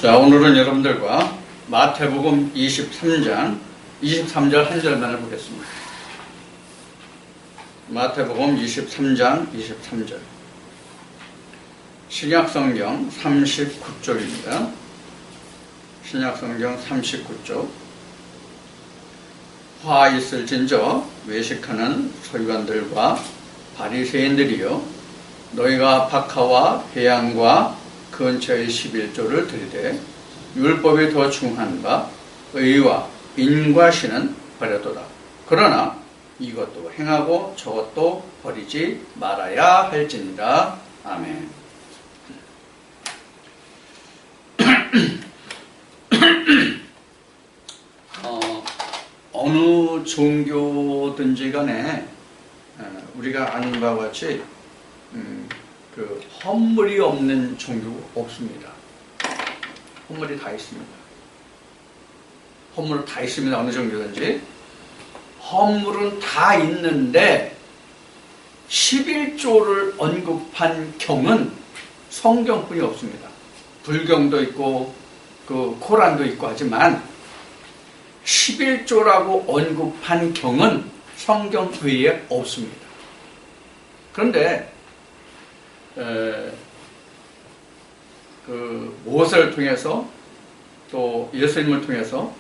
자, 오늘은 여러분들과 마태복음 23장 23절 한 절만을 보겠습니다. 마태복음 23장 23절 신약성경 39쪽입니다. 신약성경 39쪽 화 있을진저 외식하는 서기관들과 바리새인들이여, 너희가 박하와 배양과 근처의 11조를 들이되 율법이 더 중한가 의와 인과신은 버려도다. 그러나 이것도 행하고 저것도 버리지 말아야 할지니라. 아멘. 어느 종교든지 간에 우리가 아는 바와 같이 허물이 없는 종교가 없습니다. 허물이 다 있습니다. 허물은 다 있습니다. 어느 종교든지. 허물은 다 있는데 11조를 언급한 경은 성경뿐이 없습니다. 불경도 있고 코란도 있고 하지만 11조라고 언급한 경은 성경 외에 없습니다. 그런데 모세를 통해서 또 예수님을 통해서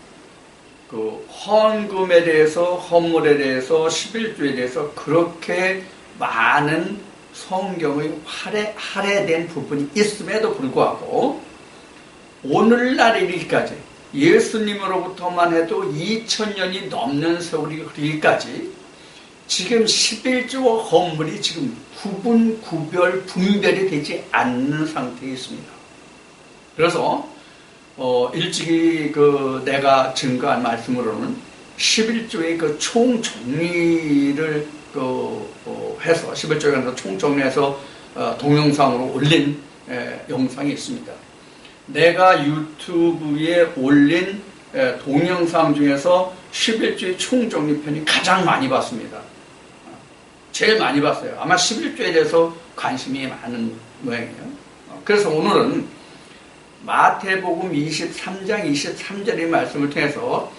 헌금에 대해서, 헌물에 대해서, 11조에 대해서 그렇게 많은 성경의 할애된 부분이 있음에도 불구하고 오늘날 이르기까지, 예수님으로부터만 해도 2000년이 넘는 세월이 흐르기까지 지금 11조와 헌물이 지금 구별, 분별이 되지 않는 상태에 있습니다. 그래서 일찍이 내가 증거한 말씀으로는 11조의 총 정리를 해서 11조에 관해서 총 정리해서 동영상으로 올린 영상이 있습니다. 내가 유튜브에 올린 동영상 중에서 11조의 총 정리편이 가장 많이 봤습니다. 제일 많이 봤어요. 아마 11조에 대해서 관심이 많은 모양이에요. 그래서 오늘은 마태복음 23장 23절의 말씀을 통해서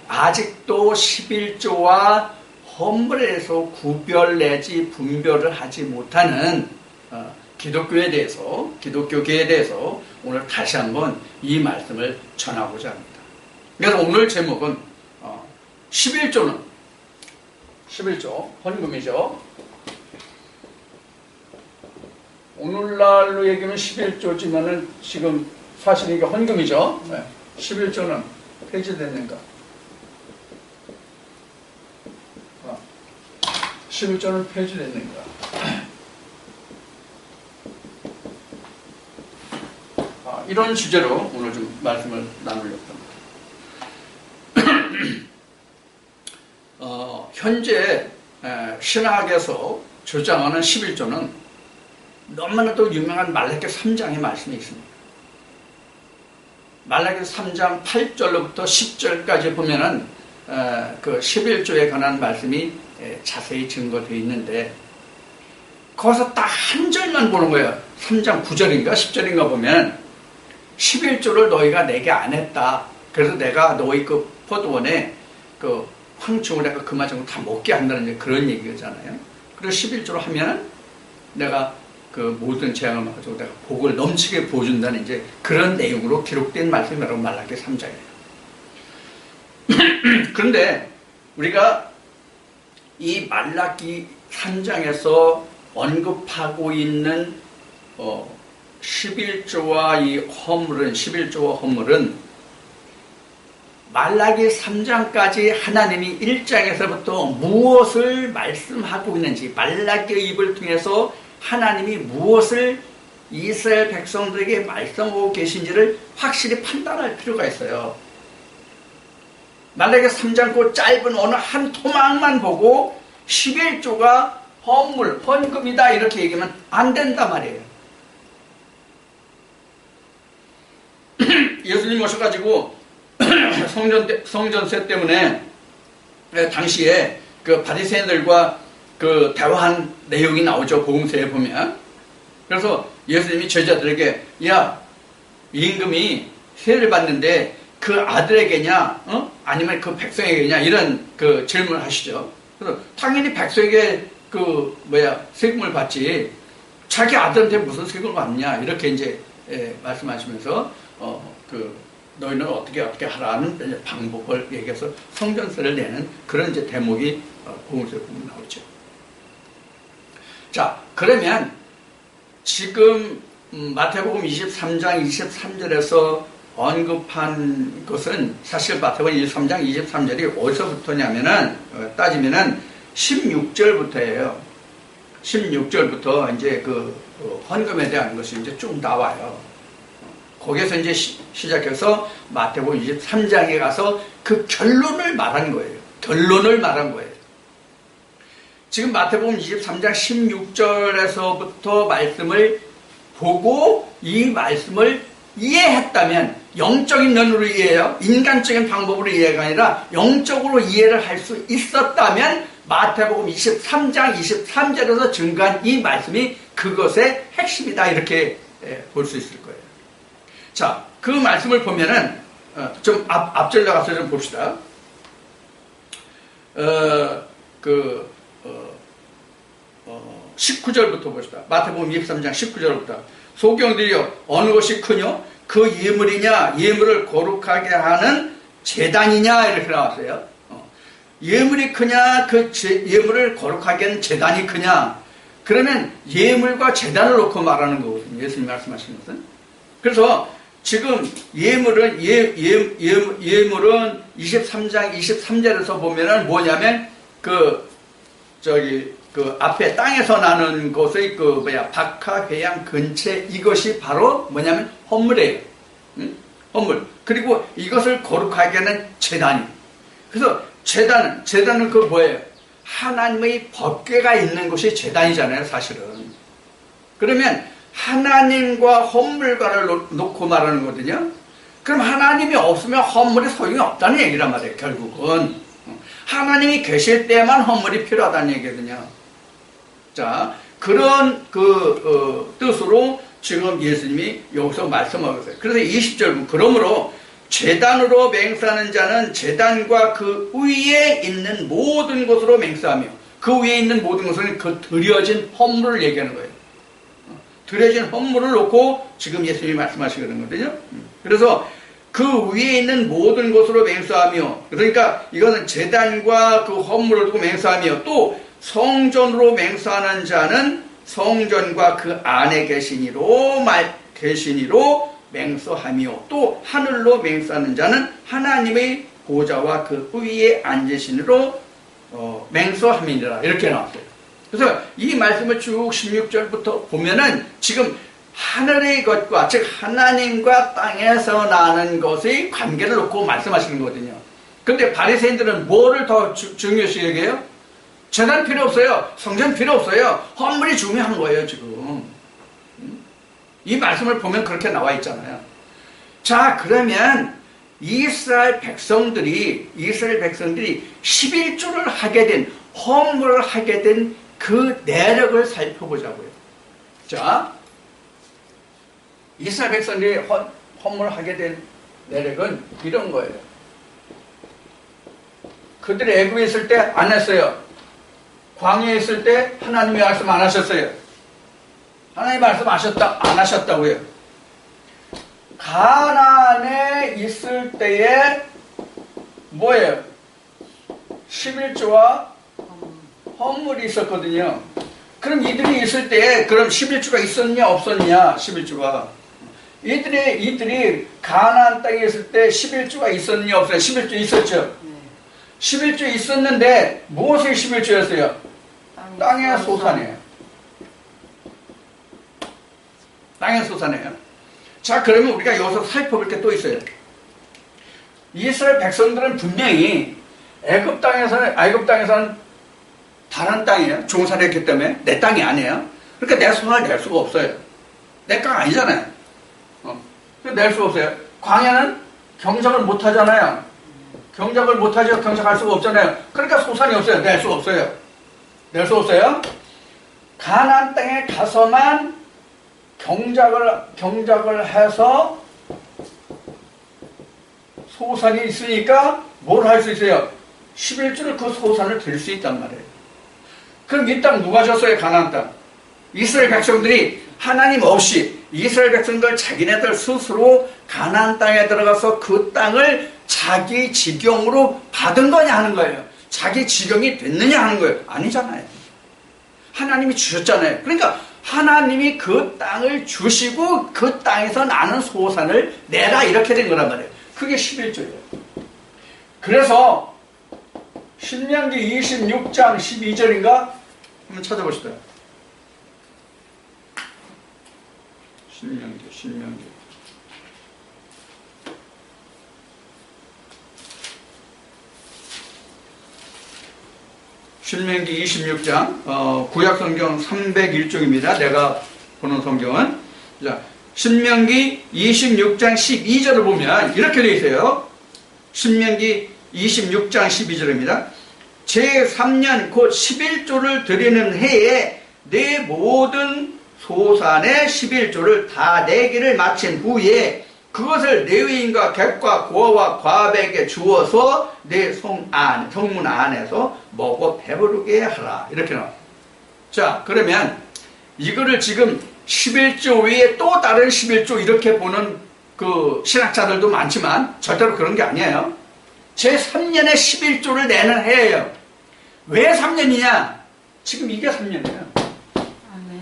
아직도 11조와 헌물에 대해서 구별 내지 분별을 하지 못하는 기독교에 대해서, 기독교계에 대해서 오늘 다시 한번 이 말씀을 전하고자 합니다. 그래서 오늘 제목은 11조는 11조 헌금이죠. 오늘날로 얘기하면 11조지만은 지금 사실 이게 헌금이죠. 11조는 폐지됐는가? 11조는 폐지됐는가? 이런 주제로 오늘 좀 말씀을 나누려고 합니다. 현재 신학에서 주장하는 11조는 너무나도 유명한 말라기 3장의 말씀이 있습니다. 말라기 3장 8절로부터 10절까지 보면은 그 11조에 관한 말씀이 자세히 증거되어 있는데, 거기서 딱 한 절만 보는 거예요. 3장 9절인가 10절인가 보면 11조를 너희가 내게 안 했다. 그래서 내가 너희 포도원에 황충을 내가 그마저고 다 먹게 한다는 그런 얘기잖아요. 그래서 11조를 하면 내가 모든 재앙을 막아주고 내가 복을 넘치게 부어준다는 그런 내용으로 기록된 말씀이라고 말라기 3장이에요. 그런데 우리가 이 말라기 3장에서 언급하고 있는 11조와 이 헌물은, 11조와 헌물은 말라기 3장까지 하나님이 1장에서부터 무엇을 말씀하고 있는지, 말라기의 입을 통해서 하나님이 무엇을 이스라엘 백성들에게 말씀하고 계신지를 확실히 판단할 필요가 있어요. 말라기 3장 그 짧은 어느 한 토막만 보고 11조가 헌물, 헌금이다 이렇게 얘기하면 안 된단 말이에요. 예수님 오셔가지고 성전세 때문에 당시에 바리새인들과 대화한 내용이 나오죠. 복음서에 보면. 그래서 예수님이 제자들에게 야, 임금이 세례를 받는데 그 아들에게냐, 아니면 그 백성에게냐, 이런 그 질문을 하시죠. 그래서 당연히 백성에게 세금을 받지, 자기 아들한테 무슨 세금을 받냐, 이렇게 이제, 말씀하시면서, 너희는 어떻게 하라는 방법을 얘기해서 성전세를 내는 그런 이제 대목이 복음서에 보면 나오죠. 자, 그러면 지금 마태복음 23장 23절에서 언급한 것은 사실 마태복음 23장 23절이 어디서부터냐면은 따지면은 16절부터예요. 16절부터 이제 그 헌금에 대한 것이 이제 쭉 나와요. 거기에서 이제 시작해서 마태복음 23장에 가서 그 결론을 말한 거예요. 결론을 말한 거예요. 지금 마태복음 23장 16절에서부터 말씀을 보고 이 말씀을 이해했다면, 영적인 눈으로 이해해요. 인간적인 방법으로 이해가 아니라 영적으로 이해를 할 수 있었다면 마태복음 23장 23절에서 증거한 이 말씀이 그것의 핵심이다, 이렇게 볼 수 있을 거예요. 자, 그 말씀을 보면은 좀 앞절 나가서 좀 봅시다. 19절부터 봅시다. 마태복음 23장 19절부터. 소경들이여, 어느 것이 크뇨? 그 예물이냐, 예물을 거룩하게 하는 제단이냐, 이렇게 나왔어요. 예물이 크냐, 예물을 거룩하게 하는 제단이 크냐. 그러면 예물과 제단을 놓고 말하는 거거든요, 예수님 말씀하시는 것은. 그래서 지금 예물은 23장 23절에서 보면은 뭐냐면 앞에 땅에서 나는 것의 박하, 회양, 근체, 이것이 바로 뭐냐면 헌물이에요. 응? 헌물. 그리고 이것을 거룩하게 하는 제단이. 그래서 제단은 그 뭐예요? 하나님의 법궤가 있는 것이 제단이잖아요, 사실은. 그러면 하나님과 헌물과를 놓고 말하는 거거든요. 그럼 하나님이 없으면 헌물이 소용이 없다는 얘기란 말이에요, 결국은. 하나님이 계실 때만 헌물이 필요하다는 얘기거든요. 자, 그런 뜻으로 지금 예수님이 여기서 말씀하고 있어요. 그래서 20절, 그러므로 제단으로 맹세하는 자는 제단과 그 위에 있는 모든 것으로 맹세하며, 그 위에 있는 모든 것은 그 드려진 헌물을 얘기하는 거예요. 드려진 헌물을 놓고 지금 예수님이 말씀하시는 거거든요. 그래서 그 위에 있는 모든 것으로 맹세하며, 그러니까 이거는 제단과 그 헌물을 두고 맹세하며, 또 성전으로 맹세하는 자는 성전과 그 안에 계시니로 맹세하며, 또 하늘로 맹세하는 자는 하나님의 보좌와 그 위에 앉으시니로 맹세함이니라, 이렇게 나왔어요. 그래서 이 말씀을 쭉 16절부터 보면은 지금 하늘의 것과, 즉 하나님과 땅에서 나는 것의 관계를 놓고 말씀하시는 거거든요. 근데 바리새인들은 뭐를 더 중요시 여겨요? 제단 필요 없어요. 성전 필요 없어요. 헌물이 중요한 거예요, 지금. 이 말씀을 보면 그렇게 나와 있잖아요. 자, 그러면 이스라엘 백성들이 11조를 하게 된, 헌물을 하게 된 그 내력을 살펴보자고요. 자, 이스라엘 백성들이 헌물을 하게 된 내력은 이런 거예요. 그들이 애굽에 있을 때 안 했어요. 광야에 있을 때 하나님이 말씀 안 하셨어요. 하나님 말씀 안 하셨다고요. 가나안에 있을 때에 뭐예요? 11조와 헌물이 있었거든요. 그럼 이들이 있을 때 그럼 11조가 있었냐 없었냐? 11조가 이들이 가나안 땅에 있을 때 11조가 있었냐 없었냐? 11조 있었죠. 11조 있었는데 무엇의 11조였어요? 땅의 소산이에요. 땅의 소산이에요. 자, 그러면 우리가 여기서 살펴볼 게 또 있어요. 이스라엘 백성들은 분명히 애굽 땅에서는 다른 땅이에요. 종살이했기 때문에 내 땅이 아니에요. 그러니까 내 손을 낼 수가 없어요. 내 땅 아니잖아요. 낼 수가 없어요. 광야는 경작을 못 하잖아요. 경작을 못 하죠. 경작할 수가 없잖아요. 그러니까 소산이 없어요. 낼 수 없어요. 낼 수 없어요. 가나안 땅에 가서만 경작을 해서 소산이 있으니까 뭘 할 수 있어요? 11조를 그 소산을 드릴 수 있단 말이에요. 그럼 이 땅 누가 줬어요? 가나안 땅. 이스라엘 백성들이 하나님 없이 이스라엘 백성들 자기네들 스스로 가나안 땅에 들어가서 그 땅을 자기 지경으로 받은 거냐 하는 거예요. 자기 지경이 됐느냐 하는 거예요. 아니잖아요. 하나님이 주셨잖아요. 그러니까 하나님이 그 땅을 주시고 그 땅에서 나는 소산을 내라 이렇게 된 거란 말이에요. 그게 11조예요. 그래서 신명기 26장 12절인가? 한번 찾아보시다. 신명기. 신명기 26장, 구약성경 301쪽입니다. 내가 보는 성경은. 자, 신명기 26장 12절을 보면 이렇게 되어 있어요. 신명기 26장 12절입니다. 제3년 곧 11조를 드리는 해에 내 모든 소산의 11조를 다 내기를 마친 후에 그것을 레위인과 객과 고아와 과부에게 주어서 내 성문 안에서 먹어 배부르게 하라. 이렇게 나와요. 자, 그러면 이거를 지금 11조 외에 또 다른 11조 이렇게 보는 그 신학자들도 많지만 절대로 그런 게 아니에요. 제3년에 11조를 내는 해예요. 왜 3년이냐? 지금 이게 3년이에요.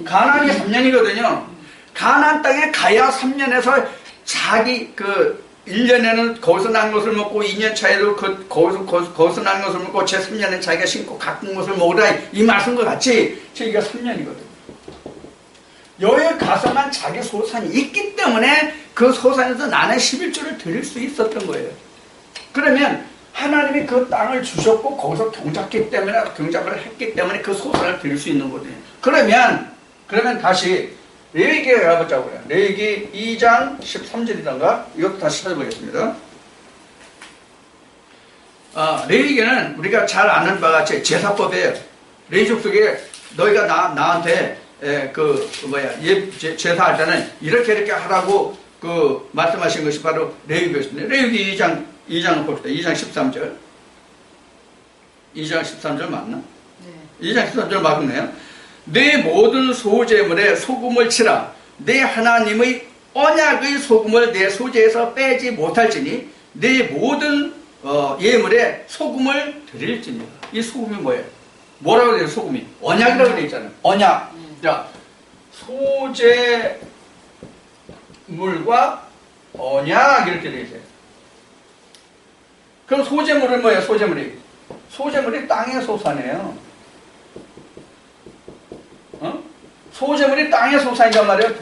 가나안이 3년이거든요. 가나안 땅에 가야 3년에서 자기 그 1년에는 거기서 난 것을 먹고 2년 차에도 거기서 난 것을 먹고 제3년에 자기가 심고 가꾼 것을 먹으라 이 말씀과 같이 저희가 3년이거든요. 여기 가서만 자기 소산이 있기 때문에 그 소산에서 나는 11조를 드릴 수 있었던 거예요. 그러면 하나님이 그 땅을 주셨고 거기서 경작을 했기 때문에 그 소산을 드릴 수 있는 거거든요. 그러면 다시 레위기에 가보자고요. 레위기 2장 13절이던가 이것도 다시 찾아보겠습니다. 레위기는 우리가 잘 아는 바와 같이 제사법이에요. 레위족 속에 너희가 나한테 제사할 때는 이렇게 하라고 그 말씀하신 것이 바로 레위기였습니다. 레위기 2장을 봅시다. 2장 13절. 2장 13절 맞나? 네. 2장 13절 맞네요. 내 모든 소재물에 소금을 치라. 내 하나님의 언약의 소금을 내 소재에서 빼지 못할지니 내 모든 예물에 소금을 드릴지니라. 이 소금이 뭐예요? 뭐라고 해요? 소금이 언약이라고 되어 있잖아요. 언약. 자, 소재물과 언약 이렇게 되어 있어요. 그럼 소재물은 뭐예요? 소재물이 땅의 소산이에요. 소재물이 땅의 소산이란 말이에요.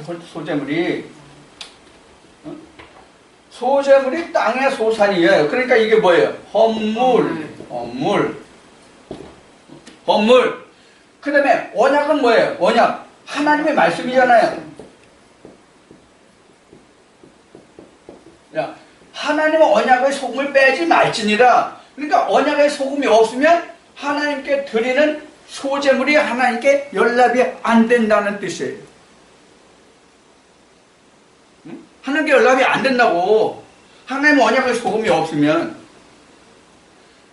소재물이 땅의 소산이에요. 그러니까 이게 뭐예요? 헌물. 그 다음에 언약은 뭐예요? 언약. 하나님의 말씀이잖아요. 야, 하나님은 언약의 소금을 빼지 말지니라. 그러니까 언약의 소금이 없으면 하나님께 드리는 소재물이 하나님께 연락이 안 된다는 뜻이에요. 하나님께 연락이 안 된다고. 하나님 언약의 소금이 없으면.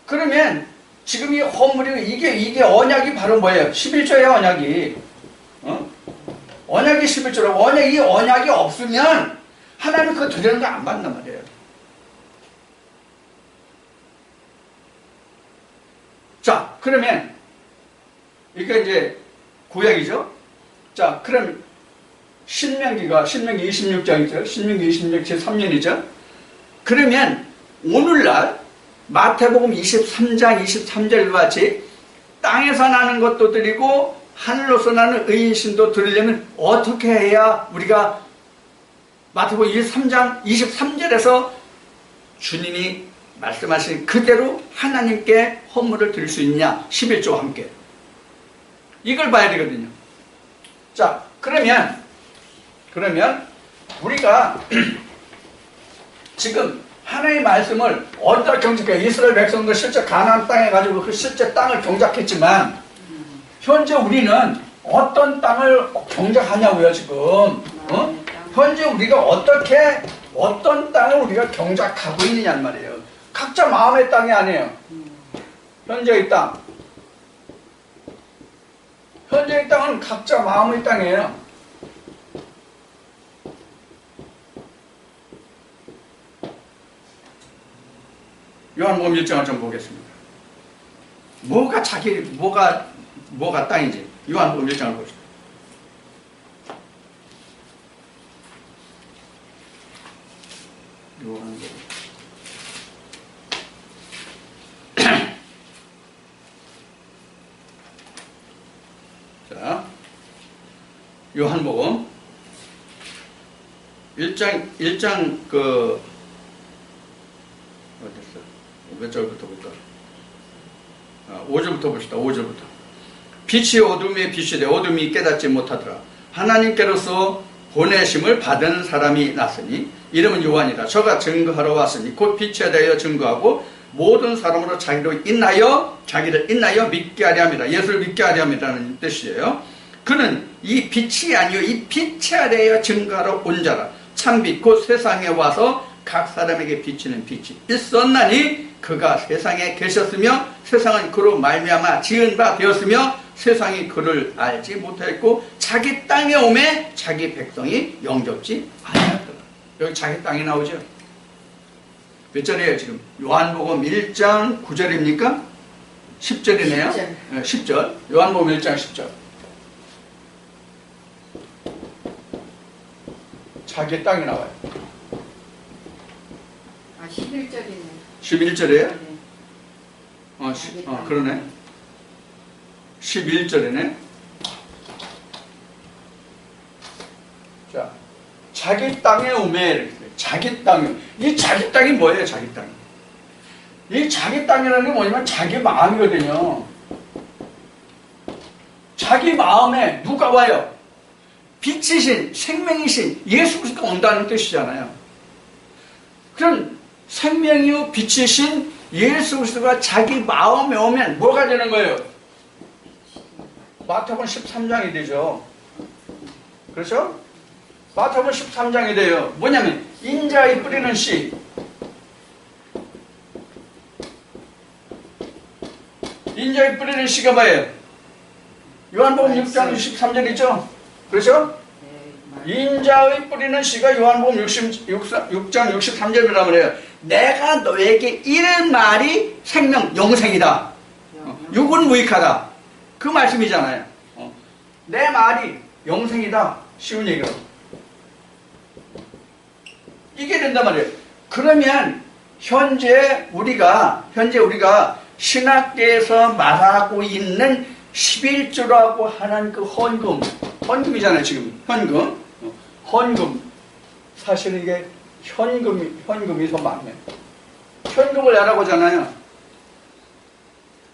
그러면 지금 이 헌물이 이게 언약이 바로 뭐예요? 11조예요, 언약이. 언약이 11조라고. 이 언약이 없으면 하나님 그거 드리는 거 안 받는단 말이에요. 자, 그러면 이게 이제 구약이죠. 자, 그럼 신명기 26장이죠. 신명기 26장 제3년이죠. 그러면 오늘날 마태복음 23장 23절과 같이 땅에서 나는 것도 드리고 하늘로서 나는 의인신도 드리려면 어떻게 해야 우리가 마태복음 23장 23절에서 주님이 말씀하신 그대로 하나님께 헌물을 드릴 수 있냐? 11조와 함께. 이걸 봐야 되거든요. 자, 그러면 우리가 지금 하나님의 말씀을 어디다 경작해요? 이스라엘 백성도 실제 가나안 땅에 가지고 그 실제 땅을 경작했지만 현재 우리는 어떤 땅을 경작하냐고요, 지금. 현재 우리가 어떻게 어떤 땅을 우리가 경작하고 있느냐는 말이에요. 각자 마음의 땅이 아니에요. 현재의 땅. 현재의 땅은 각자 마음의 땅이에요. 요한복음 1장을 좀 보겠습니다. 뭐가 땅인지 요한복음 1장을 보시죠. 요한복음. 자, 요한복음 1장 어딨어? 몇 절부터 볼까? 5절부터 봅시다. 5절부터. 빛이 어둠에 빛이 되 어둠이 깨닫지 못하더라. 하나님께로서 보내심을 받은 사람이 났으니 이름은 요한이다. 저가 증거하러 왔으니 곧 빛에 대하여 증거하고 모든 사람으로 자기를 인하여 믿게 하려 합니다. 예수를 믿게 하려 합니다는 뜻이에요. 그는 이 빛이 아니요 이 빛에 대하여 증거하러 온 자라. 참빛 곧 세상에 와서 각 사람에게 비치는 빛이 있었나니 그가 세상에 계셨으며 세상은 그로 말미암아 지은 바 되었으며 세상이 그를 알지 못하였고 자기 땅에 오매 자기 백성이 영접지 아니하더라. 여기 자기 땅이 나오죠. 몇 절이에요 지금? 요한복음 1장 9절입니까? 10절이네요. 10절. 네, 10절. 요한복음 1장 10절. 자기 땅이 나와요. 11절이네. 11절이에요? 네. 그러네. 11절이네. 자, 자기 땅에 오매. 자기 땅이. 이 자기 땅이 뭐예요, 자기 땅이? 이 자기 땅이라는 게 뭐냐면 자기 마음이거든요. 자기 마음에 누가 와요? 빛이신, 생명이신 예수 그리스도가 온다는 뜻이잖아요. 그럼 생명이요 빛이신 예수 그리스도가 자기 마음에 오면 뭐가 되는 거예요? 마태복음 13장이 되죠. 그렇죠? 마태복음 13장이 돼요. 뭐냐면 인자의 뿌리는 씨. 인자의 뿌리는 씨가 뭐예요? 요한복음 6장 63절 있죠? 그렇죠? 인자의 뿌리는 씨가 요한복음 6장 63절이라고 그래요. 내가 너에게 이른 말이 생명, 영생이다. 육은 무익하다. 그 말씀이잖아요. 내 말이 영생이다. 쉬운 얘기로. 이게 된단 말이에요. 그러면 현재 우리가 신학계에서 말하고 있는 11조라고 하는 그 헌금이잖아요, 지금. 헌금. 사실 이게 현금이 더 많아요. 현금을 내라고 하잖아요.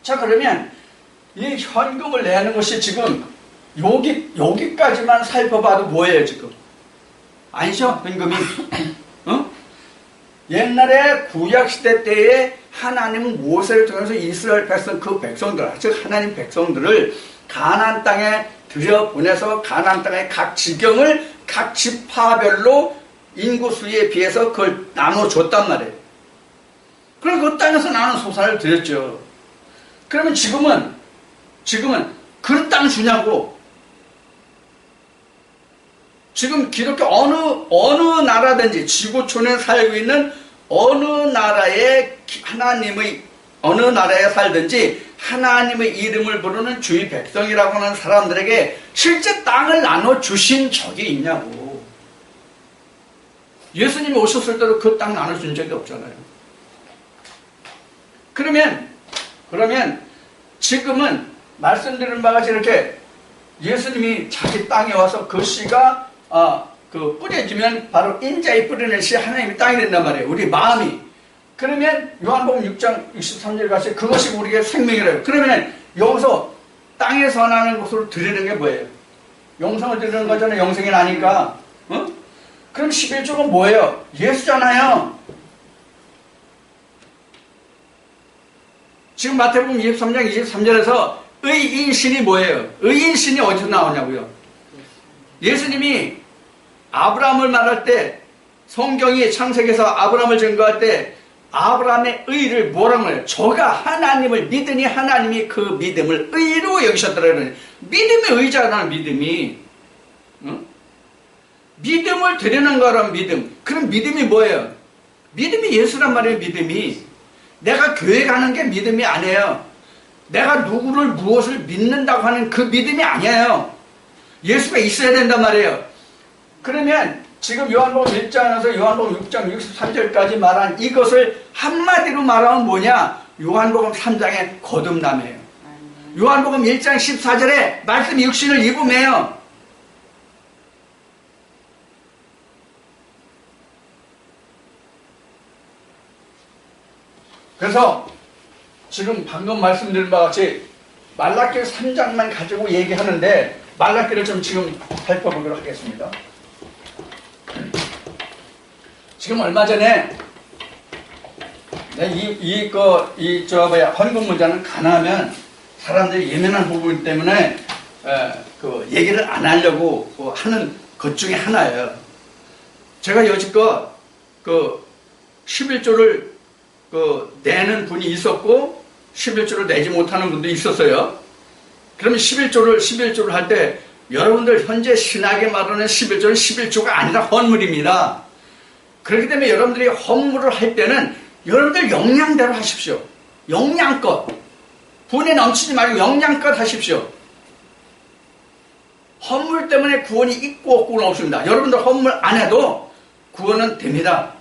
자, 그러면 이 현금을 내는 것이 지금 여기까지만 살펴봐도 뭐예요, 지금? 아니죠, 현금이? 옛날에 구약시대 때에 하나님은 모세를 통해서 이스라엘 백성, 그 백성들, 즉 하나님 백성들을 가나안 땅에 들여보내서 가나안 땅의 각 지경을 각 지파별로 인구수에 비해서 그걸 나눠줬단 말이에요. 그럼 그 땅에서 나는 소사를 드렸죠. 그러면 지금은 그 땅 주냐고. 지금 기독교 어느 나라든지 지구촌에 살고 있는 어느 나라에 살든지 하나님의 이름을 부르는 주의 백성이라고 하는 사람들에게 실제 땅을 나눠주신 적이 있냐고. 예수님이 오셨을 때도 그 땅 나눠준 적이 없잖아요. 그러면 지금은 말씀드린 바가 이렇게 예수님이 자기 땅에 와서 그 씨가 뿌려지면 바로 인자의 뿌리는 씨 하나님의 땅이 된단 말이에요. 우리 마음이. 그러면 요한복음 6장 63절 같이 그것이 우리의 생명이래요. 그러면 여기서 땅에서 나는 것으로 드리는 게 뭐예요? 영생을 드리는 거잖아요. 영생이 나니까. 그럼 11조가 뭐예요? 예수잖아요. 지금 마태복음 23장 23절에서 의인신이 뭐예요? 의인신이 어디서 나오냐고요? 예수님이 아브라함을 말할 때 성경이 창세기에서 아브라함을 증거할 때 아브라함의 의를 뭐라고 해요? 저가 하나님을 믿으니 하나님이 그 믿음을 의로 여기셨더라는, 믿음이 의잖아. 믿음이 응? 믿음을 드리는 거란 믿음. 그럼 믿음이 뭐예요? 믿음이 예수란 말이에요. 믿음이 내가 교회 가는 게 믿음이 아니에요. 내가 누구를 무엇을 믿는다고 하는 그 믿음이 아니에요. 예수가 있어야 된단 말이에요. 그러면 지금 요한복음 1장에서 요한복음 6장 63절까지 말한 이것을 한마디로 말하면 뭐냐? 요한복음 3장의 거듭남이에요. 요한복음 1장 14절에 말씀이 육신을 입음해요. 그래서 지금 방금 말씀드린 바와 같이 말라기 3장만 가지고 얘기하는데 말라기를 좀 지금 살펴보도록 하겠습니다. 지금 얼마 전에 헌금 문자는 가능하면 사람들이 예민한 부분 때문에 그 얘기를 안 하려고 하는 것 중에 하나예요. 제가 여지껏 그 11조를 내는 분이 있었고 11조를 내지 못하는 분도 있었어요. 그러면 11조를 할 때 여러분들 현재 신학에 말하는 11조는 11조가 아니라 헌물입니다. 그렇기 때문에 여러분들이 헌물을 할 때는 여러분들 역량대로 하십시오. 역량껏. 분에 넘치지 말고 역량껏 하십시오. 헌물 때문에 구원이 있고 없고는 없습니다. 여러분들 헌물 안 해도 구원은 됩니다.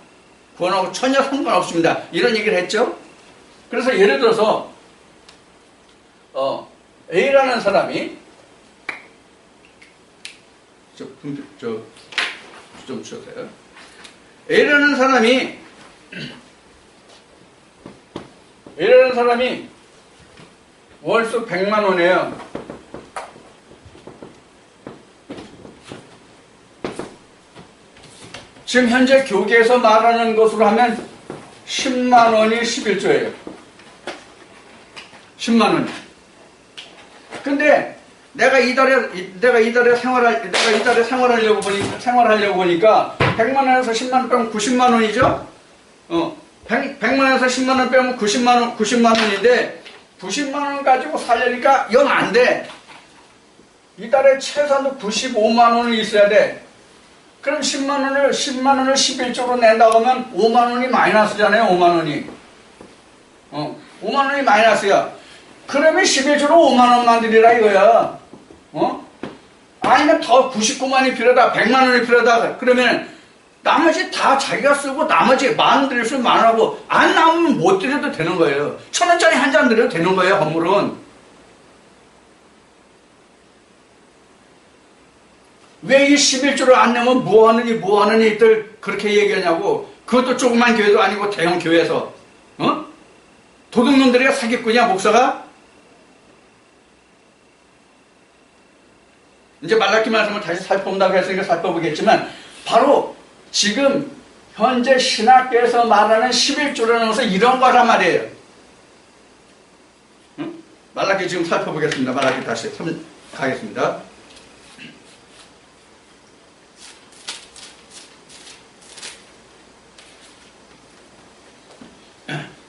구원하고 전혀 상관없습니다. 이런 얘기를 했죠. 그래서 예를 들어서 A라는 사람이 좀 주세요. A라는 사람이 월수 100만 원이에요. 지금 현재 교계에서 말하는 것으로 하면 10만 원이 11조예요. 10만 원이. 근데 내가 이달에 생활하려고 보니까 100만 원에서 10만 원 빼면 90만 원이죠? 100만 원에서 10만 원 빼면 90만 원인데 90만 원 가지고 살려니까 영 안 돼. 이달에 최소한도 95만 원이 있어야 돼. 그럼 10만 원을 11조로 낸다고 하면 5만 원이 마이너스잖아요. 5만 원이. 5만 원이 마이너스야. 그러면 11조로 5만 원만 드리라 이거야. 아니면 더 99만이 필요하다. 100만 원이 필요하다. 그러면 나머지 다 자기가 쓰고 나머지 만 원 드릴 수 만원하고 안 남으면 못 드려도 되는 거예요. 1,000원짜리 한 잔 드려도 되는 거예요. 건물은. 왜 이 11조를 안 내면 뭐하느니들 그렇게 얘기하냐고. 그것도 조그만 교회도 아니고 대형 교회에서. 도둑놈들이가 사기꾼이야 목사가? 이제 말라기 말씀을 다시 살펴본다고 했으니까 살펴보겠지만 바로 지금 현재 신학계에서 말하는 11조라는 것은 이런 거란 말이에요. 말라기 지금 살펴보겠습니다. 말라기 다시 가겠습니다.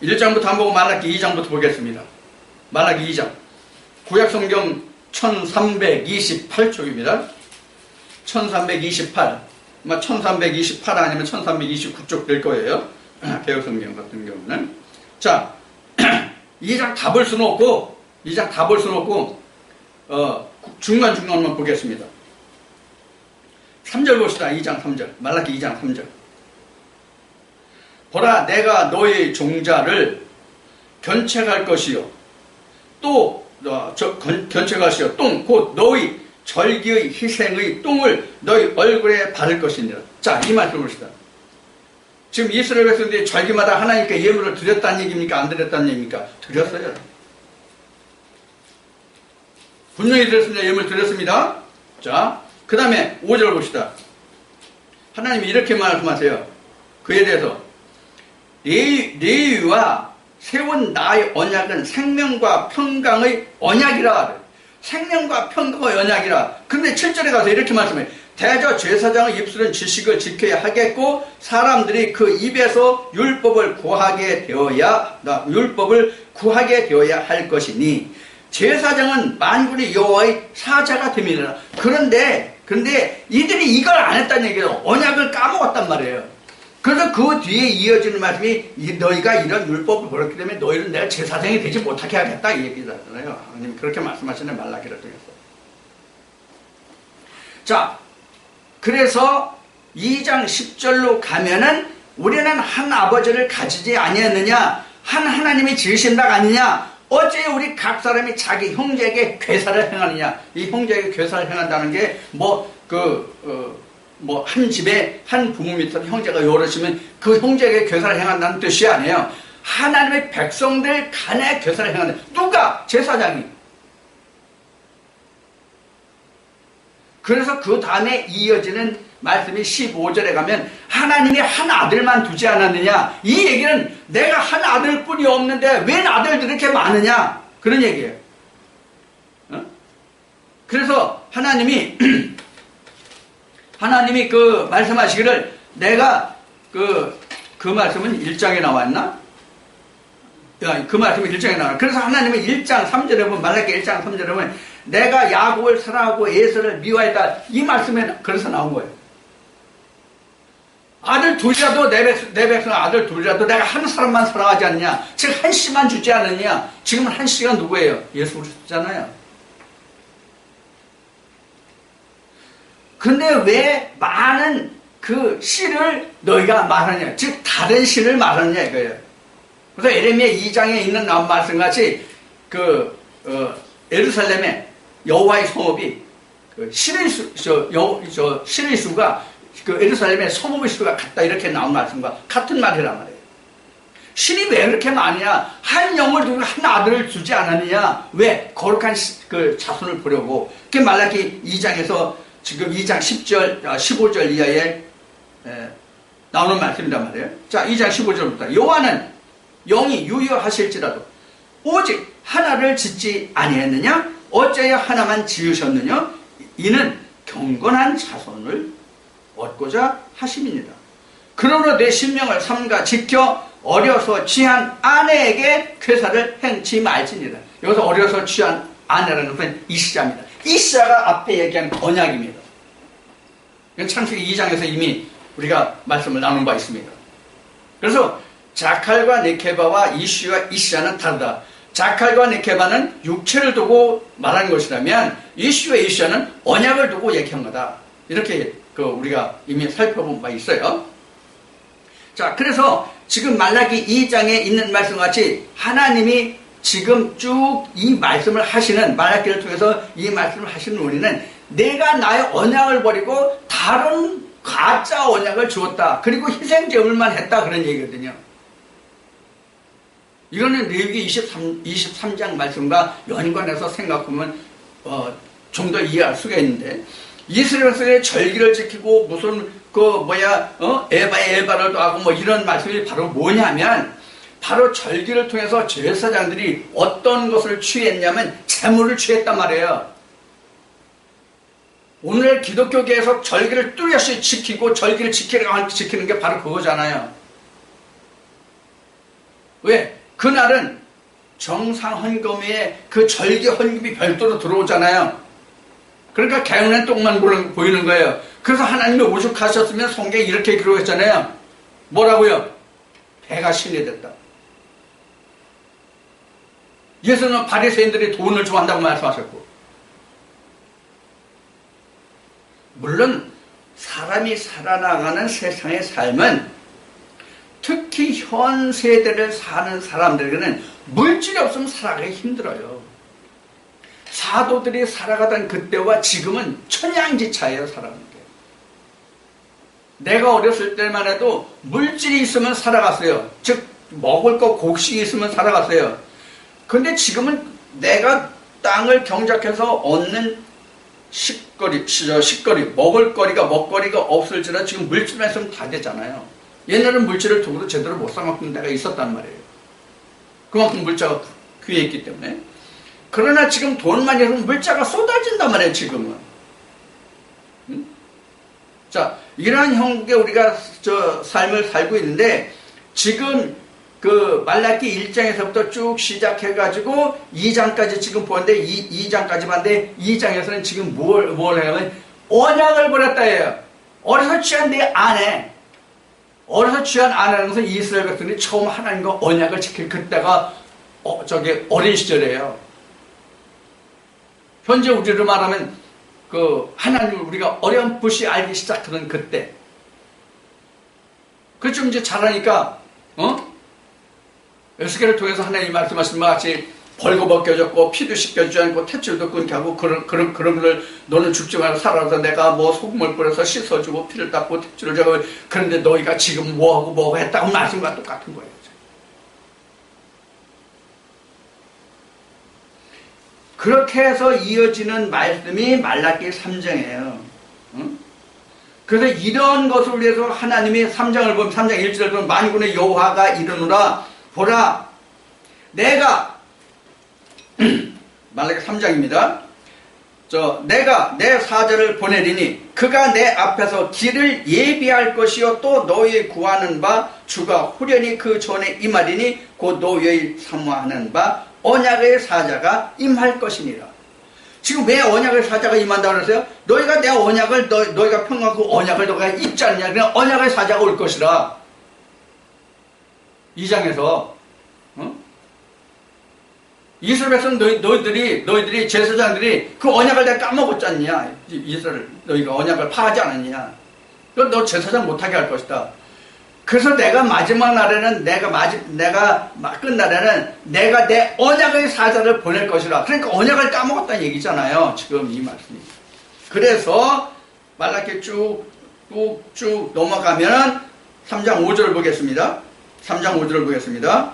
1장부터 안 보고 말라기 2장부터 보겠습니다. 말라기 2장. 구약성경 1328쪽입니다. 1328. 1328 아니면 1329쪽 될 거예요. 개혁성경 같은 경우는. 자, 2장 다 볼 수는 없고, 중간중간만 보겠습니다. 3절 봅시다. 2장 3절. 말라기 2장 3절. 보라, 내가 너의 종자를 견책할 것이요. 또, 견책하시오. 똥, 곧 너의 절기의 희생의 똥을 너희 얼굴에 바를 것이니라. 자, 이 말씀을 봅시다. 지금 이스라엘 백성들이 절기마다 하나님께 예물을 드렸다는 얘기입니까? 안 드렸다는 얘기입니까? 드렸어요. 분명히 드렸습니다. 예물 드렸습니다. 자, 그 다음에 5절 봅시다. 하나님이 이렇게 말씀하세요. 그에 대해서 레위와 세운 나의 언약은 생명과 평강의 언약이라. 생명과 평강의 언약이라. 근데 7절에 가서 이렇게 말씀해. 대저 제사장의 입술은 지식을 지켜야 하겠고 사람들이 그 입에서 율법을 구하게 되어야 할 것이니 제사장은 만군의 여호와의 사자가 됨이니라. 그런데 이들이 이걸 안 했다는 얘기예요. 언약을 까먹었단 말이에요. 그래서 그 뒤에 이어지는 말씀이 너희가 이런 율법을 버렸기 때문에 너희는 내가 제사장이 되지 못하게 하겠다 이 얘기잖아요. 하나님 그렇게 말씀하시는 말라기를 통해서. 자, 그래서 2장 10절로 가면은 우리는 한 아버지를 가지지 아니했느냐, 한 하나님이 지으신 바 아니냐, 어째 우리 각 사람이 자기 형제에게 괴사를 행하느냐. 이 형제에게 괴사를 행한다는 게 한 집에 한 부모 밑에 형제가 여럿이면 그 형제에게 괴사를 행한다는 뜻이 아니에요. 하나님의 백성들 간에 괴사를 행한다. 누가? 제사장이. 그래서 그 다음에 이어지는 말씀이 15절에 가면 하나님이 한 아들만 두지 않았느냐. 이 얘기는 내가 한 아들뿐이 없는데 왜 아들들이 이렇게 많으냐. 그런 얘기예요. 그래서 하나님이 그 말씀하시기를 내가 그 말씀은 1장에 나왔나? 그 말씀이 1장에 나왔나? 그래서 하나님은 1장 3절에 보면 말라기 1장 3절에 보면 내가 야곱을 사랑하고 에서를 미워했다. 이 말씀에 그래서 나온 거예요. 아들 둘이라도 내 백성 아들 둘이라도 내가 한 사람만 사랑하지 않느냐. 즉 한 씨만 주지 않느냐. 지금은 한 씨가 누구예요? 예수 그리스도잖아요. 근데 왜 많은 그 씨를 너희가 말하냐. 즉 다른 씨를 말하느냐 이거예요. 그래서 예레미야 2장에 있는 말씀같이 예루살렘에 여호와의 성읍이 신의 수가 예루살렘의 성읍의 수가 같다 이렇게 나온 말씀과 같은 말이란 말이에요. 신이 왜 그렇게 많으냐? 한 영을 두고 한 아들을 주지 않았느냐? 왜? 거룩한 그 자손을 보려고. 그 말라기 2장에서 지금 2장 10절, 15절 이하에 나오는 말씀이란 말이에요. 자, 2장 15절부터 여호와는 영이 유효하실지라도 오직 하나를 짓지 아니했느냐? 어째야 하나만 지으셨느냐? 이는 경건한 자손을 얻고자 하심이니라. 그러므로 내 신명을 삼가 지켜 어려서 취한 아내에게 쾌사를 행치 말지니라. 여기서 어려서 취한 아내라는 것은 이시자입니다. 이시자가 앞에 얘기한 언약입니다. 창세기 2장에서 이미 우리가 말씀을 나눈 바 있습니다. 그래서 자칼과 네케바와 이시자는 다르다. 자칼과 네케바는 육체를 두고 말한 것이라면 이슈와 이시자는 언약을 두고 얘기한 거다. 이렇게 우리가 이미 살펴본 바 있어요. 자, 그래서 지금 말라기 2장에 있는 말씀과 같이 하나님이 지금 쭉 이 말씀을 하시는, 말라기를 통해서 이 말씀을 하시는 우리는 내가 나의 언약을 버리고 다른 가짜 언약을 주었다. 그리고 희생제물만 했다. 그런 얘기거든요. 이거는 레위기 23장 말씀과 연관해서 생각하면 좀 더 이해할 수가 있는데, 이스라엘의 절기를 지키고 무슨 에바의 에바를 하고 뭐 이런 말씀이 바로 뭐냐면, 바로 절기를 통해서 제사장들이 어떤 것을 취했냐면 제물을 취했단 말이에요. 오늘 기독교계에서 절기를 뚜렷이 지키고 절기를 지키는 게 바로 그거잖아요. 왜? 그날은 정상 헌금에 그 절기 헌금이 별도로 들어오잖아요. 그러니까 개운한 똥만 보이는 거예요. 그래서 하나님이 오죽하셨으면 성경에 이렇게 기록했잖아요. 뭐라고요? 배가 신이 됐다. 예수는 바리새인들이 돈을 좋아한다고 말씀하셨고, 물론 사람이 살아나가는 세상의 삶은 특히 현 세대를 사는 사람들에게는 물질이 없으면 살아가기 힘들어요. 사도들이 살아가던 그때와 지금은 천양지차예요. 살아가는 게. 내가 어렸을 때만 해도 물질이 있으면 살아갔어요. 즉 먹을 거 곡식이 있으면 살아갔어요. 근데 지금은 내가 땅을 경작해서 얻는 식거리, 먹거리가 없을지라 지금 물질만 있으면 다 되잖아요. 옛날에는 물질을 두고도 제대로 못 사먹는 데가 있었단 말이에요. 그만큼 물자가 귀했기 때문에. 그러나 지금 돈만 있으면 물자가 쏟아진단 말이에요. 지금은. 자, 이러한 형국에 우리가 삶을 살고 있는데, 지금 그 말라기 1장에서부터 쭉 시작해가지고 2장까지 지금 보는데, 2장까지 봤는데, 2장에서는 지금 뭘 하냐면, 언약을 버렸다예요. 어려서 취한 내 아내, 어려서 취한 아내라면서 이스라엘 백성들이 처음 하나님과 언약을 지킬 그때가 어린 시절이에요. 현재 우리로 말하면 그 하나님을 우리가 어렴풋이 알기 시작하는 그때. 그좀 이제 자라니까 에스겔을 통해서 하나님이 말씀하신 것 같이 벌거벗겨졌고 피도 씻겨주지 않고 탯줄도 끊게 하고 그런 걸 너는 죽지 말고 살아서 내가 뭐 소금을 뿌려서 씻어주고 피를 닦고 탯줄을 잡고 그런데 너희가 지금 뭐하고 했다고 말씀과 똑같은 거예요. 그렇게 해서 이어지는 말씀이 말라기 3장이에요. 그래서 이런 것을 위해서 하나님이 3장을 보면 3장 1절을 보면 만군의 여호와가 이르노라 보라 내가 말라기 3장입니다. 내가 내 사자를 보내리니 그가 내 앞에서 길을 예비할 것이요 또 너희 구하는 바 주가 후련히 그 전에 임하리니 곧 너희 사모하는 바 언약의 사자가 임할 것이니라. 지금 왜 언약의 사자가 임한다고 그랬어요? 너희가 내 언약을 너희가 평강 그 언약을 너희가 잊지 않냐. 그냥 언약의 사자가 올 것이라. 2장에서 이스라엘 백성 너희들이 제사장들이 그 언약을 내가 까먹었지 않냐. 이스라엘 너희가 언약을 파하지 않았냐. 너 제사장 못하게 할 것이다. 그래서 내가 마지막 날에는 내가 끝날에는 내가 내 언약의 사자를 보낼 것이라. 그러니까 언약을 까먹었다는 얘기잖아요. 지금 이 말씀이. 그래서 말라기 쭉 넘어가면은 3장 5절을 보겠습니다. 3장 5절을 보겠습니다.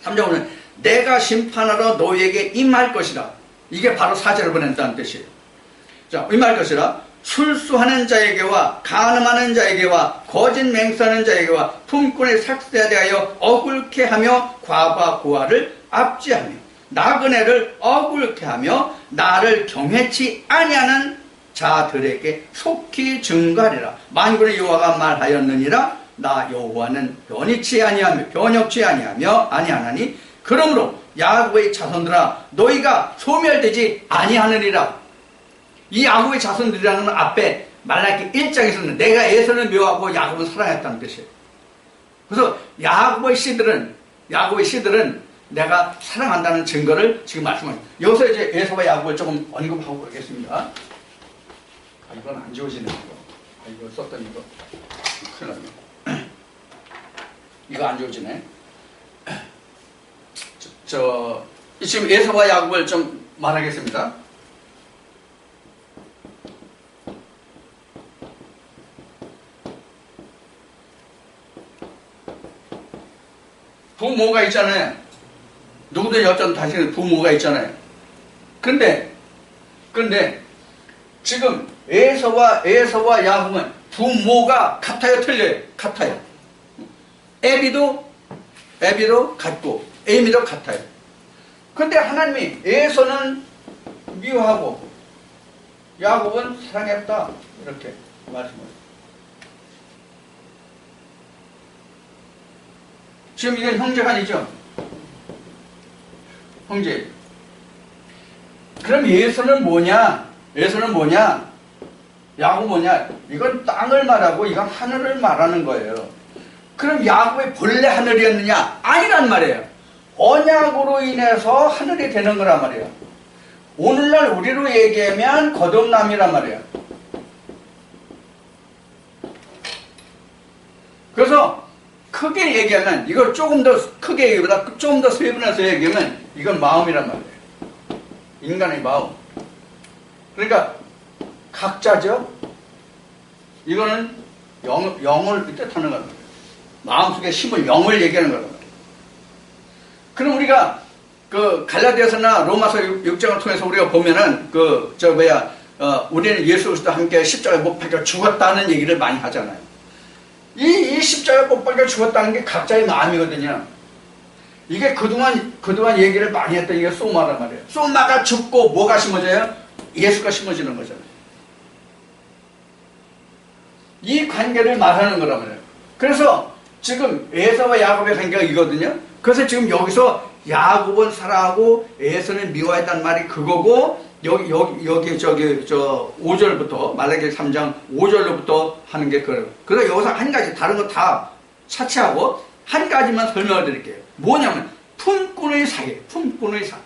3장 5절 내가 심판하러 너희에게 임할 것이라. 이게 바로 사자를 보낸다는 뜻이에요. 자, 임할 것이라. 술수하는 자에게와 간음하는 자에게와 거짓 맹세하는 자에게와 품꾼의 삭세에 대하여 억울케 하며 과부와 고아를 압제하며 나그네를 억울케 하며 나를 경외치 아니하는 자들에게 속히 증거하리라. 만군의 여호와가 말하였느니라. 나 여호와는 변치 아니하며 아니하나니 그러므로 야곱의 자손들아 너희가 소멸되지 아니하느니라. 이 야곱의 자손들이라는 건 앞에 말라기 1장에서는 내가 에서는 묘하고 야곱은 사랑했다는 뜻이에요. 그래서 야곱의 씨들은 내가 사랑한다는 증거를 지금 말씀합니다. 여기서 이제 에서와 야곱을 조금 언급하고 가겠습니다. 이건 안 지워지네. 이거 썼던 이거 큰일 났네. 이거 안 지워지네. 지금 에서와 야곱을 좀 말하겠습니다. 부모가 있잖아요. 누구든 여전 다시는 부모가 있잖아요. 근데 지금 에서와 야곱은 부모가 같아요, 틀려요? 같아요. 에비도 같고 에미도 같아요. 근데 하나님이 에서는 미워하고 야곱은 사랑했다 이렇게 말씀을. 지금 이건 형제간이죠. 형제. 그럼 에서는 뭐냐? 야곱 뭐냐? 이건 땅을 말하고 이건 하늘을 말하는 거예요. 그럼 야곱의 본래 하늘이었느냐? 아니란 말이에요. 언약으로 인해서 하늘이 되는 거란 말이에요. 오늘날 우리로 얘기하면 거듭남이란 말이에요. 그래서 크게 얘기하면 이걸 조금 더 크게 얘기보다 조금 더 세분해서 얘기하면 이건 마음이란 말이에요. 인간의 마음. 그러니까 각자죠. 이거는 영을 뜻하는 거란 말이에요. 마음속에 심을 영을 얘기하는 거란 말이에요. 그럼 우리가 그 갈라디아서나 로마서 6장을 통해서 우리가 보면은 우리는 예수 그리스도와 함께 십자가에 못 박혀 죽었다는 얘기를 많이 하잖아요. 이 십자가에 못 박혀 죽었다는 게 각자의 마음이거든요. 이게 그동안 얘기를 많이 했던 이게 소마란 말이에요. 소마가 죽고 뭐가 심어져요? 예수가 심어지는 거잖아요. 이 관계를 말하는 거란 말이에요. 그래서 지금 에서와 야곱의 관계가 이거든요. 그래서 지금 여기서 야곱은 사랑하고 에서는 미워했단 말이 그거고, 여기 저기 5절부터 말라기 3장 5절로부터 하는 게 그래요. 그래서 여기서 한 가지 다른 거 다 차치하고 한 가지만 설명을 드릴게요. 뭐냐면 품꾼의 사기, 품꾼의 사.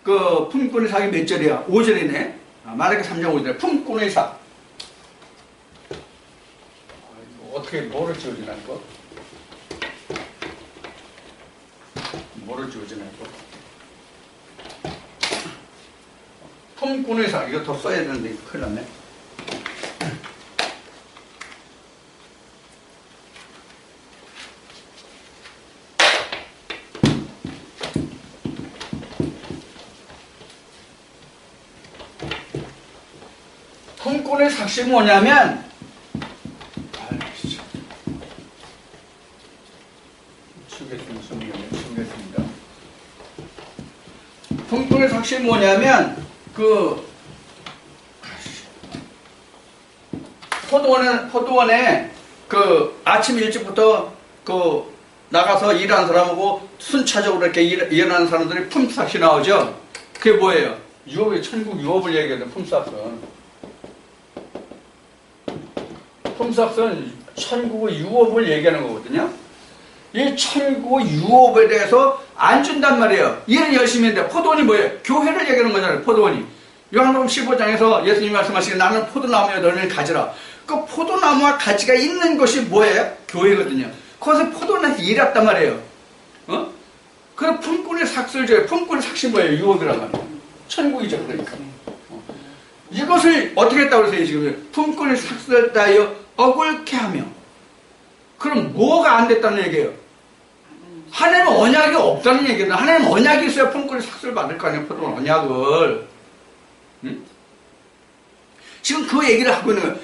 그 품꾼의 사기 몇 절이야? 5절이네. 말라기 3장 5절에 품꾼의 사. 어떻게 뭐를 지어주나 이거? 뭐를 지어주나 이거? 품꾼의 사. 이거 더 써야 되는데 이거 큰일 났네. 품꾼의 삭시 뭐냐면, 치우겠습니다. 품꾼의 삭시 뭐냐면, 포도원에 아침 일찍부터 나가서 일하는 사람하고 순차적으로 이렇게 일하는 사람들이 품삯이 나오죠. 그게 뭐예요? 천국 유업을 얘기하는 품삯은. 품삯은 천국의 유업을 얘기하는 거거든요. 이 천국의 유업에 대해서 안 준단 말이에요. 일은 열심히 했는데 포도원이 뭐예요? 교회를 얘기하는 거잖아요. 포도원이. 요한복음 15장에서 예수님이 말씀하시기에 나는 포도나무에 너희를 가지라. 그 포도나무와 가지가 있는 것이 뭐예요? 교회거든요. 거기서 포도나무에서 일했단 말이에요. 그래서 품꾼의 삭스를 줘요. 품꾼의 삭시 뭐예요? 유업이란 말이에요. 천국이죠. 그러니까. 이것을 어떻게 했다고 그러세요? 지금 품꾼의 삭스를 따여 억울케 하며. 그럼 뭐가 안 됐다는 얘기예요? 하나님은 언약이 없다는 얘기예요. 하나님은 언약이 있어야 품꾼의 삭스를 받을 거 아니에요. 포도원 언약을. 응? 지금 그 얘기를 하고 있는 거예요.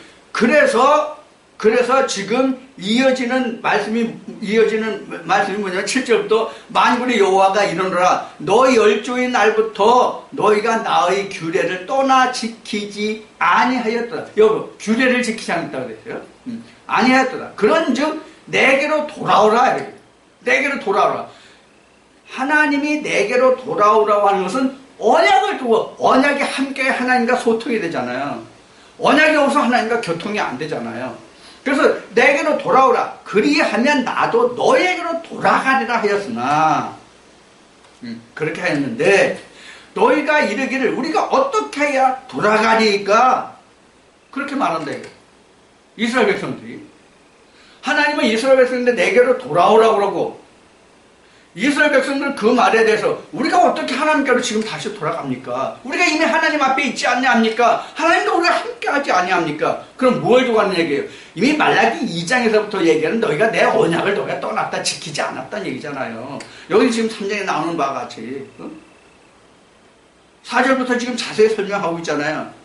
그래서 지금 이어지는 말씀이 뭐냐면 7절부터 만군의 여호와가 이르노라 너 열조의 날부터 너희가 나의 규례를 떠나 지키지 아니하였더라. 여보, 규례를 지키지 않았다고 그랬어요. 아니하였더라. 그런즉 내게로 돌아오라. 이렇게. 내게로 돌아오라. 하나님이 내게로 돌아오라고 하는 것은 언약을 두고, 언약이 함께 하나님과 소통이 되잖아요. 언약이 없어 하나님과 교통이 안 되잖아요. 그래서 내게로 돌아오라. 그리하면 나도 너에게로 돌아가리라 하였으나, 그렇게 하였는데 너희가 이르기를 우리가 어떻게 해야 돌아가리까? 그렇게 말한다 이거. 이스라엘 백성들이. 하나님은 이스라엘 백성인데 내게로 돌아오라고 그러고, 이스라엘 백성들은 그 말에 대해서 우리가 어떻게 하나님께로 지금 다시 돌아갑니까? 우리가 이미 하나님 앞에 있지 않냐합니까? 하나님도 우리가 함께하지 아니합니까? 그럼 뭘 두고 하는 얘기예요? 이미 말라기 2장에서부터 얘기하는 너희가 내 언약을 너희가 떠났다 지키지 않았다는 얘기잖아요. 여기 지금 3장에 나오는 바와 같이 4절부터 지금 자세히 설명하고 있잖아요.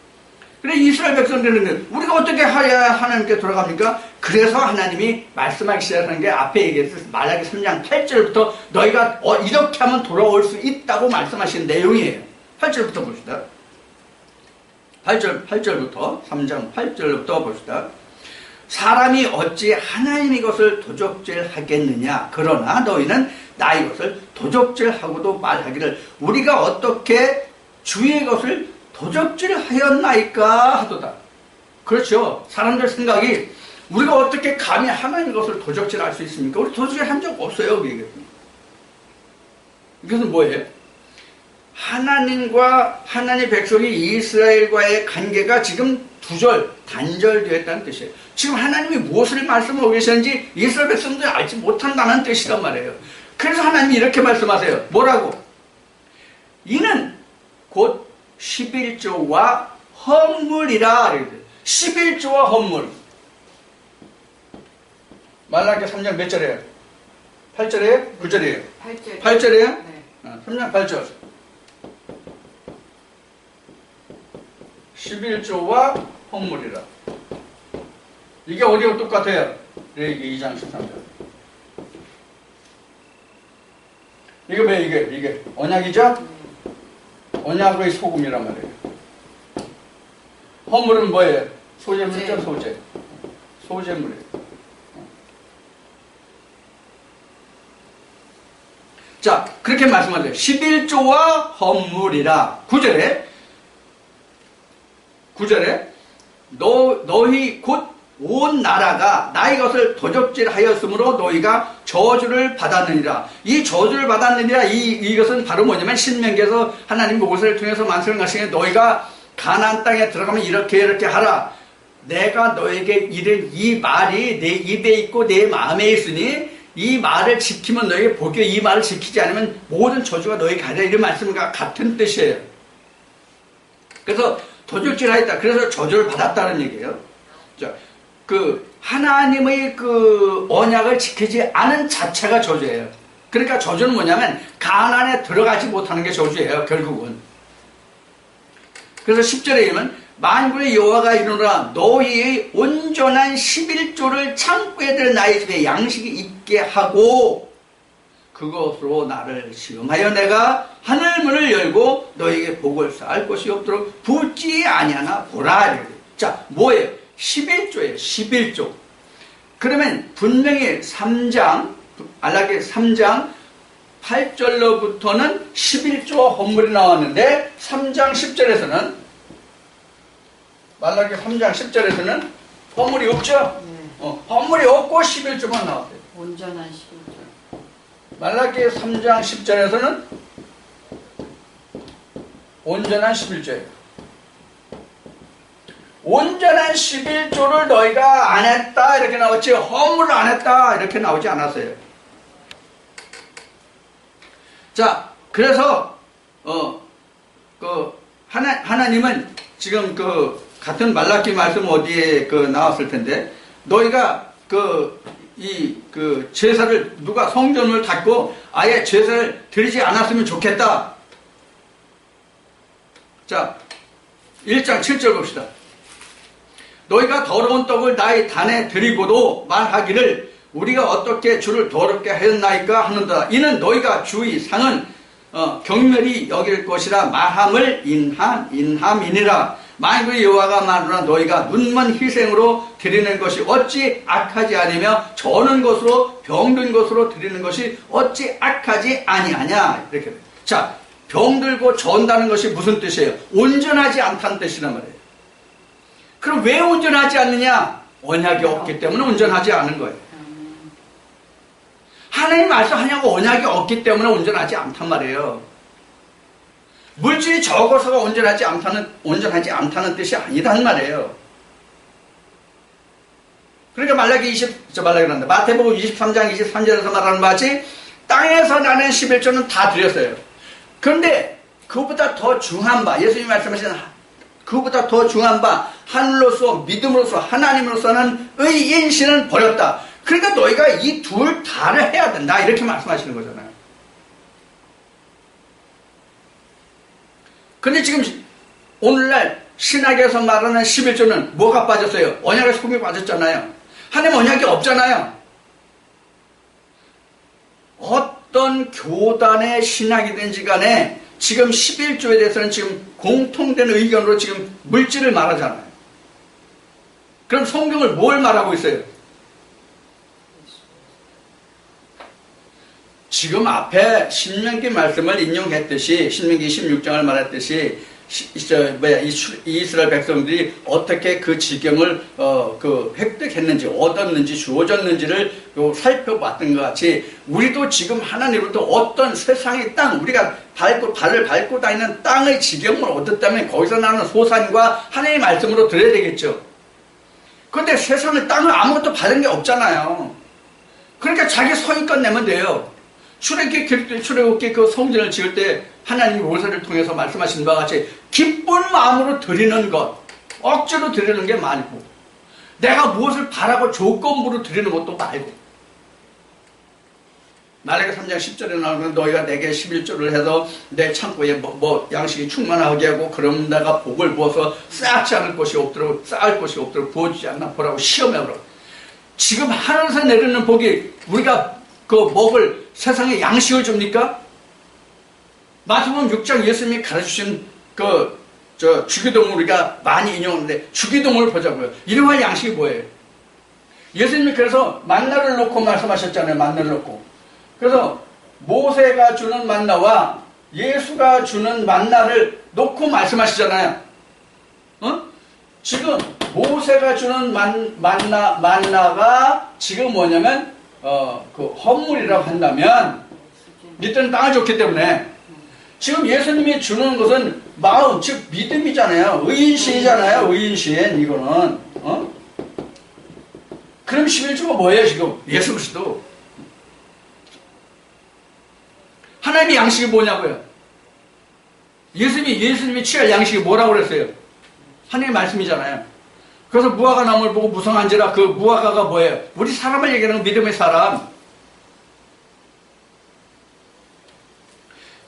그래 이스라엘 백성들은 우리가 어떻게 해야 하나님께 돌아갑니까? 그래서 하나님이 말씀하기 시작하는 게 앞에 얘기했을 말라기 3장 8절부터 너희가 이렇게 하면 돌아올 수 있다고 말씀하신 내용이에요. 8절부터 봅시다. 8절부터 3장 8절부터 봅시다. 사람이 어찌 하나님의 것을 도적질하겠느냐? 그러나 너희는 나의 것을 도적질하고도 말하기를 우리가 어떻게 주의 것을 도적질하였나이까 하도다. 그렇죠. 사람들 생각이 우리가 어떻게 감히 하나님의 것을 도적질할 수 있습니까? 우리 도적질한 적 없어요. 이것은 뭐예요? 하나님과 하나님의 백성이 이스라엘과의 관계가 지금 단절되었다는 뜻이에요. 지금 하나님이 무엇을 말씀하고 계시는지 이스라엘 백성들이 알지 못한다는 뜻이란 말이에요. 그래서 하나님이 이렇게 말씀하세요. 뭐라고? 이는 곧 11조와 헌물이라. 11조와 헌물. 말라기 3장 몇 절이에요? 8절이에요? 9절이에요? 8절이에요? 네. 3장 8절. 11조와 헌물이라. 이게 어디와 똑같아요? 레위기 2장 13절. 이게 왜 이게 언약이죠? 언약의 소금이란 말이에요. 헌물은 뭐예요? 소재물이죠, 소재. 소재물이에요. 자, 그렇게 말씀하세요. 11조와 헌물이라. 9절에 너희 곧 온 나라가 나의 것을 도적질하였으므로 너희가 저주를 받았느니라. 이 저주를 받았느니라, 이것은 바로 뭐냐면 신명기에서 하나님 모세를 통해서 말씀하시기에 너희가 가나안 땅에 들어가면 이렇게 하라. 내가 너에게 이른 이 말이 내 입에 있고 내 마음에 있으니 이 말을 지키면 너에게 복이요, 이 말을 지키지 않으면 모든 저주가 너에게 가리라. 이런 말씀과 같은 뜻이에요. 그래서 도적질하였다. 그래서 저주를 받았다는 얘기예요. 자, 하나님의 언약을 지키지 않은 자체가 저주예요. 그러니까 저주는 뭐냐면 가나안에 들어가지 못하는 게 저주예요, 결국은. 그래서 10절에 보면 만군의 여호와가 이르노라 너희의 온전한 11조를 창고에 들 나의 집에 양식이 있게 하고 그것으로 나를 시험하여 내가 하늘문을 열고 너희에게 복을 쌓을 것이 없도록 붙지 아니하나 보라. 자, 뭐예요? 11조예요. 11조. 그러면 분명히 3장 말라기 3장 8절로부터는 11조와 헌물이 나왔는데 3장 10절에서는 말라기 3장 10절에서는 헌물이 없죠? 헌물이 없고 11조만 나왔어요. 온전한 11조. 말라기 3장 10절에서는 온전한 11조예요. 온전한 11조를 너희가 안 했다 이렇게 나왔지 헌물을 안 했다 이렇게 나오지 않았어요. 자, 그래서 하나님은 지금 같은 말라기 말씀 어디에 나왔을 텐데 너희가 제사를 누가 성전을 닫고 아예 제사를 드리지 않았으면 좋겠다. 자, 1장 7절 봅시다. 너희가 더러운 떡을 나의 단에 드리고도 말하기를 우리가 어떻게 주를 더럽게 하였나이까 하는다. 이는 너희가 주의 상은 경멸히 여길 것이라 말함을 인함이니라. 만군의 여호와가 말하노라 너희가 눈먼 희생으로 드리는 것이 어찌 악하지 아니며 저는 것으로 병든 것으로 드리는 것이 어찌 악하지 아니하냐. 이렇게. 자, 병들고 전다는 것이 무슨 뜻이에요? 온전하지 않다는 뜻이란 말이에요. 그럼 왜 온전하지 않느냐? 언약이 없기 때문에 온전하지 않은 거예요. 하나님 말씀하냐고 언약이 없기 때문에 온전하지 않단 말이에요. 물질이 적어서가 온전하지 않다는 뜻이 아니란 말이에요. 그러니까 마태복음 23장 23절에서 말하는 바같이 땅에서 나는 11조는 다 드렸어요. 그런데 그것보다 더 중요한 바, 예수님이 말씀하시는 그것보다 더 중요한 바, 하늘로서 믿음으로서 하나님으로서는 의인신은 버렸다. 그러니까 너희가 이 둘 다를 해야 된다. 이렇게 말씀하시는 거잖아요. 근데 지금 오늘날 신학에서 말하는 11조는 뭐가 빠졌어요? 언약의 소금이 빠졌잖아요. 하나님 언약이 없잖아요. 어떤 교단의 신학이든지 간에 지금 11조에 대해서는 지금 공통된 의견으로 지금 물질을 말하잖아요. 그럼 성경을 뭘 말하고 있어요? 지금 앞에 신명기 말씀을 인용했듯이 신명기 16장을 말했듯이 이스라엘 백성들이 어떻게 그 지경을 획득했는지 얻었는지 주어졌는지를 살펴봤던 것 같이 우리도 지금 하나님으로부터 어떤 세상의 땅 우리가 발을 밟고 다니는 땅의 지경을 얻었다면 거기서 나는 소산과 하나님의 말씀으로 들어야 되겠죠. 그런데 세상의 땅을 아무것도 받은 게 없잖아요. 그러니까 자기 선입견 내면 돼요. 출애굽기 그 성전을 지을 때 하나님이 모세를 통해서 말씀하신 바와 같이 기쁜 마음으로 드리는 것, 억지로 드리는 게 말고 내가 무엇을 바라고 조건부로 드리는 것도 말고 말라기 3장 10절에 나오는 너희가 내게 11조를 해서 내 창고에 양식이 충만하게 하고 그럼 내가 복을 부어서 쌓지 않을 것이 없도록 쌓을 것이 없도록 부어주지 않나 보라고 시험해보라고. 지금 하늘에서 내리는 복이 우리가 먹을 세상에 양식을 줍니까? 마태복음 6장 예수님이 가르치신 저 주기도문 우리가 많이 인용하는데 주기도문을 보자고요. 일용할 양식이 뭐예요? 예수님이 그래서 만나를 놓고 말씀하셨잖아요. 만나를 놓고. 그래서 모세가 주는 만나와 예수가 주는 만나를 놓고 말씀하시잖아요. 어? 지금 모세가 주는 만나가 지금 뭐냐면 그 헌물이라고 한다면 이때는 땅을 줬기 때문에 지금 예수님이 주는 것은 마음, 즉 믿음이잖아요. 의인신이잖아요. 의인신 이거는. 그럼 11조가 뭐예요 지금? 예수 그리스도. 하나님의 양식이 뭐냐고요? 예수님이 취할 양식이 뭐라고 그랬어요? 하나님의 말씀이잖아요. 그래서 무화과 나무를 보고 무성한지라 그 무화과가 뭐예요? 우리 사람을 얘기하는 믿음의 사람.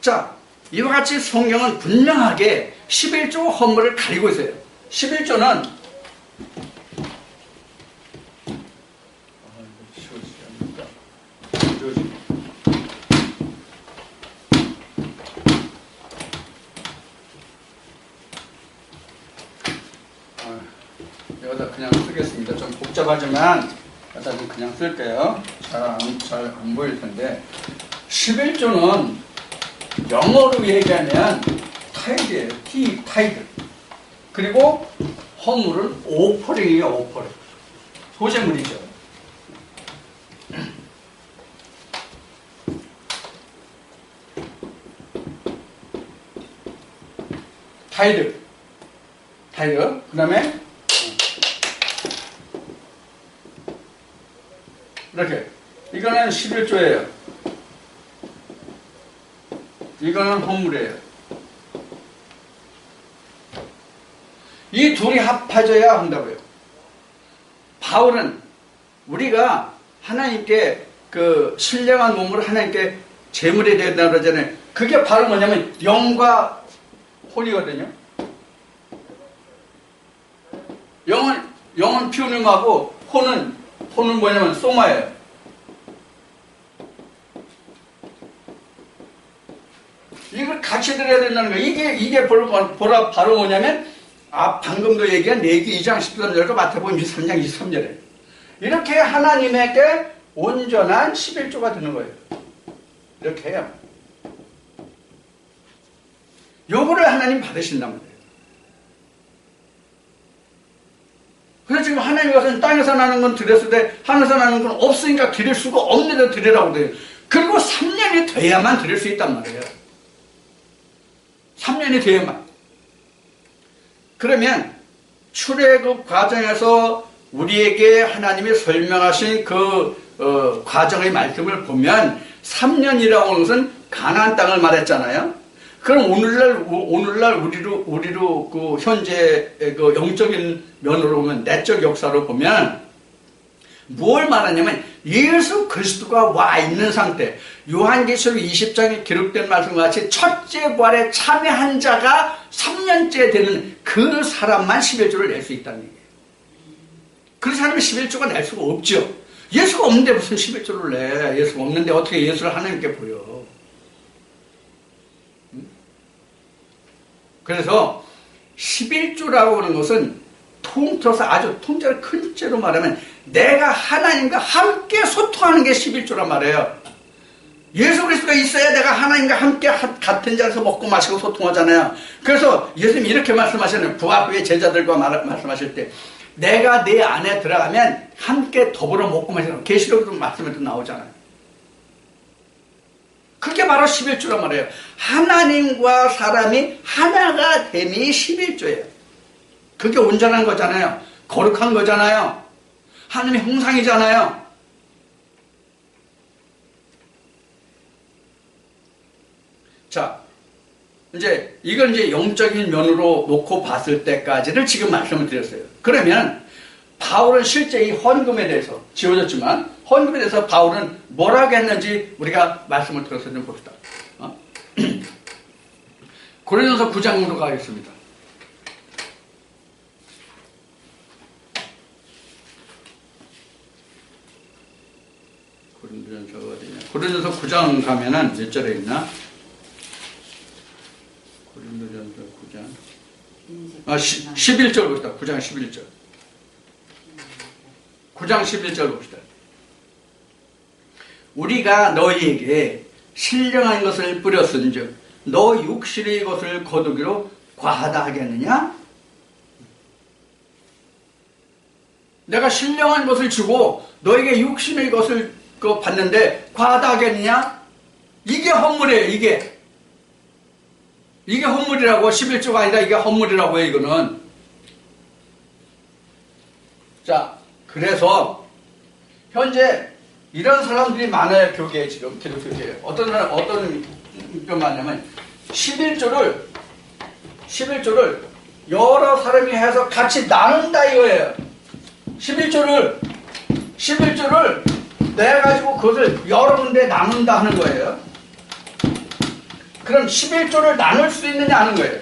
자, 이와 같이 성경은 분명하게 11조 헌물을 가리고 있어요. 11조는 여기다 그냥 쓰겠습니다. 좀 복잡하지만 여기다 좀 그냥 쓸게요. 잘 안 보일 텐데 11조는 영어로 얘기하면 타이드예요. 타이드. 그리고 헌물은 오퍼링이에요. 오퍼링. 소재물이죠. 타이드. 그 다음에 이렇게 이거는 11조예요. 이거는 헌물이에요. 이 둘이 합해져야 한다고요. 바울은 우리가 하나님께 그 신령한 몸으로 하나님께 제물이 된다 그러잖아요. 그게 바로 뭐냐면 영과 혼이거든요. 영은 피우님하고 혼은 뭐냐면 소마예요. 이걸 같이 들어야 된다는 거예요. 이게 바로 뭐냐면, 방금도 얘기한 레위기 2장 13절과 마태복음 23장 23절에. 이렇게 하나님에게 온전한 11조가 되는 거예요. 이렇게 해요. 요거를 하나님 받으신단 말이에요. 그래서 지금 하나님 것은 땅에서 나는 건 드렸을 때, 하늘에서 나는 건 없으니까 드릴 수가 없는데 드리라고 돼요. 그리고 3년이 돼야만 드릴 수 있단 말이에요. 3년이 돼야만. 그러면 출애굽 과정에서 우리에게 하나님이 설명하신 그 과정의 말씀을 보면 3년이라고 하는 것은 가나안 땅을 말했잖아요. 그럼 오늘날 우리로 그 현재 그 영적인 면으로 보면 내적 역사로 보면 뭘 말하냐면 예수 그리스도가 와 있는 상태. 요한계시록 20장에 기록된 말씀과 같이 첫째 부활에 참여한 자가 3년째 되는 그 사람만 11조를 낼 수 있다는 얘기예요. 그 사람이 11조가 낼 수가 없죠. 예수가 없는데 무슨 11조를 내. 예수가 없는데 어떻게 예수를 하나님께 보여. 그래서 11조라고 하는 것은 통틀어서 아주 통째로 큰 죄로 말하면 내가 하나님과 함께 소통하는 게 11조란 말이에요. 예수 그리스도가 있어야 내가 하나님과 함께 같은 자리에서 먹고 마시고 소통하잖아요. 그래서 예수님이 이렇게 말씀하셨는데 부활 후에 제자들과 말씀하실 때 내가 내 안에 들어가면 함께 더불어 먹고 마시고 계시록도 말씀에도 나오잖아요. 그게 바로 11조란 말이에요. 하나님과 사람이 하나가 됨이 11조예요. 그게 온전한 거잖아요. 거룩한 거잖아요. 하나님의 형상이잖아요. 자, 이제 이걸 이제 영적인 면으로 놓고 봤을 때까지를 지금 말씀을 드렸어요. 그러면 바울은 실제 이 헌금에 대해서 지워졌지만 헌금에 대해서 바울은 뭐라고 했는지 우리가 말씀을 들어서 좀 봅시다. 고린도서 9장으로 가겠습니다. 고린도전서 어디냐? 고린도서 9장 가면은 몇 절에 있나? 고린도전서 9장 11절 봅시다. 9장 11절. 9장 11절 봅시다. 우리가 너희에게 신령한 것을 뿌렸은즉 너 육신의 것을 거두기로 과하다 하겠느냐? 내가 신령한 것을 주고 너에게 육신의 것을 받는데 과하다 하겠느냐? 이게 헛물이에요. 이게 헛물이라고. 11조가 아니다. 이게 헛물이라고요. 이거는. 자, 그래서 현재 이런 사람들이 많아요. 교계에 지금 기독교계에. 어떤 게 많냐면 11조를 여러 사람이 해서 같이 나눈다 이거예요. 11조를 내가지고 그것을 여러 군데 나눈다 하는 거예요. 그럼 11조를 나눌 수 있느냐 하는 거예요.